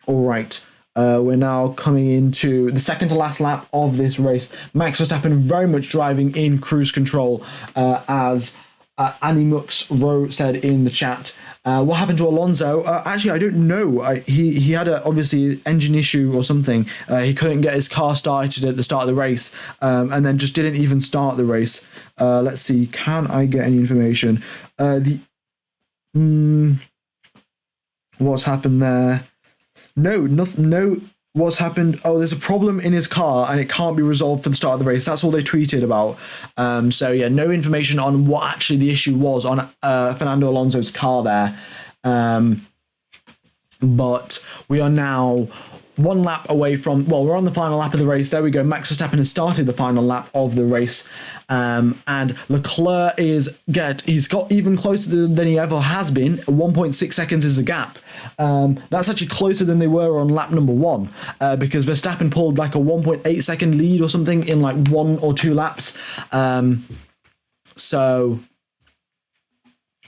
all right. We're now coming into the second to last lap of this race. Max Verstappen very much driving in cruise control, as Annie Mux Rowe said in the chat. What happened to Alonso? Actually, I don't know. He had obviously engine issue or something. He couldn't get his car started at the start of the race, and then just didn't even start the race. Let's see. Can I get any information? What's happened there? No, nothing. No, what's happened? Oh, there's a problem in his car and it can't be resolved for the start of the race. That's all they tweeted about. So yeah, no information on what actually the issue was on Fernando Alonso's car there. But we are now 1 lap away from, well, we're on the final lap of the race. There we go. Max Verstappen has started the final lap of the race. And Leclerc he's got even closer than he ever has been. 1.6 seconds is the gap. That's actually closer than they were on lap number 1, because Verstappen pulled like a 1.8 second lead or something in like 1 or 2 laps. So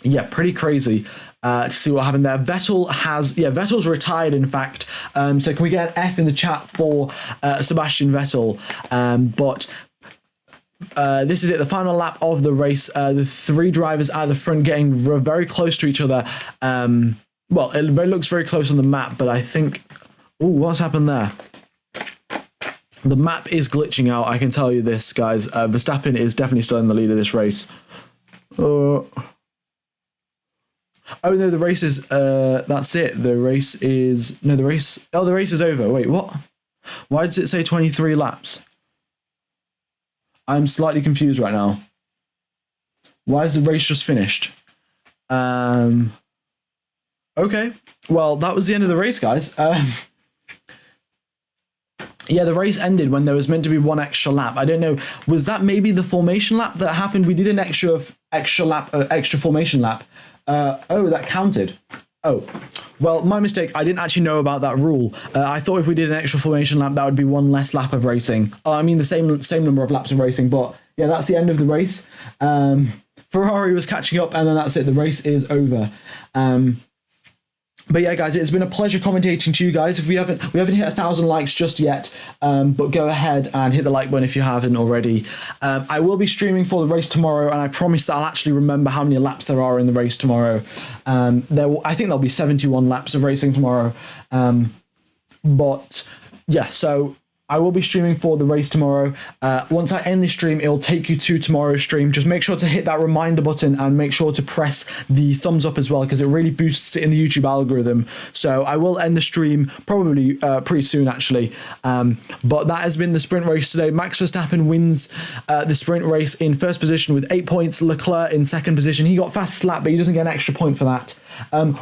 yeah, pretty crazy. To see what happened there. Vettel's retired, in fact. So can we get an F in the chat for Sebastian Vettel? But this is it, the final lap of the race. The 3 drivers at the front getting very close to each other. Well, it looks very close on the map, but I think... Oh, what's happened there? The map is glitching out, I can tell you this, guys. Verstappen is definitely still in the lead of this race. Oh, no, the race is... that's it. The race is... No, the race... Oh, the race is over. Wait, what? Why does it say 23 laps? I'm slightly confused right now. Why is the race just finished? Okay. Well, that was the end of the race, guys. Yeah, the race ended when there was meant to be one extra lap. I don't know. Was that maybe the formation lap that happened? We did an extra formation lap. Oh, that counted. Oh, well, my mistake. I didn't actually know about that rule. I thought if we did an extra formation lap, that would be one less lap of racing. I mean, the same number of laps of racing. But yeah, that's the end of the race. Ferrari was catching up, and then that's it. The race is over. But yeah, guys, it's been a pleasure commentating to you guys. If we haven't hit 1,000 likes just yet, but go ahead and hit the like button if you haven't already. I will be streaming for the race tomorrow, and I promise that I'll actually remember how many laps there are in the race tomorrow. I think there'll be 71 laps of racing tomorrow. But yeah, so I will be streaming for the race tomorrow. Once I end this stream, it'll take you to tomorrow's stream. Just make sure to hit that reminder button and make sure to press the thumbs up as well, because it really boosts it in the YouTube algorithm. So I will end the stream probably pretty soon, actually. But that has been the sprint race today. Max Verstappen wins the sprint race in first position with 8 points. Leclerc in second position. He got fastest lap, but he doesn't get an extra point for that.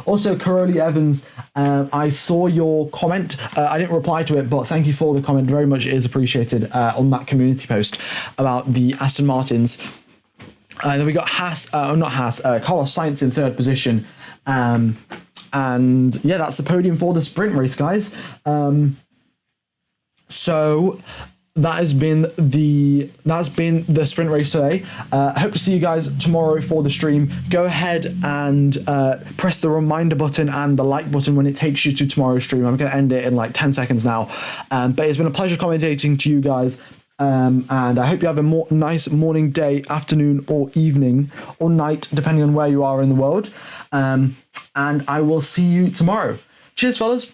Also, Caroli Evans, I saw your comment. I didn't reply to it, but thank you for the comment. Very much, it is appreciated on that community post about the Aston Martins. Then we got Carlos Sainz in third position. And yeah, that's the podium for the sprint race, guys. So that has been the sprint race today. I hope to see you guys tomorrow for the stream. Go ahead and press the reminder button and the like button when it takes you to tomorrow's stream. I'm going to end it in like 10 seconds now. But it's been a pleasure commentating to you guys. And I hope you have a nice morning, day, afternoon, or evening, or night, depending on where you are in the world. And I will see you tomorrow. Cheers, fellas.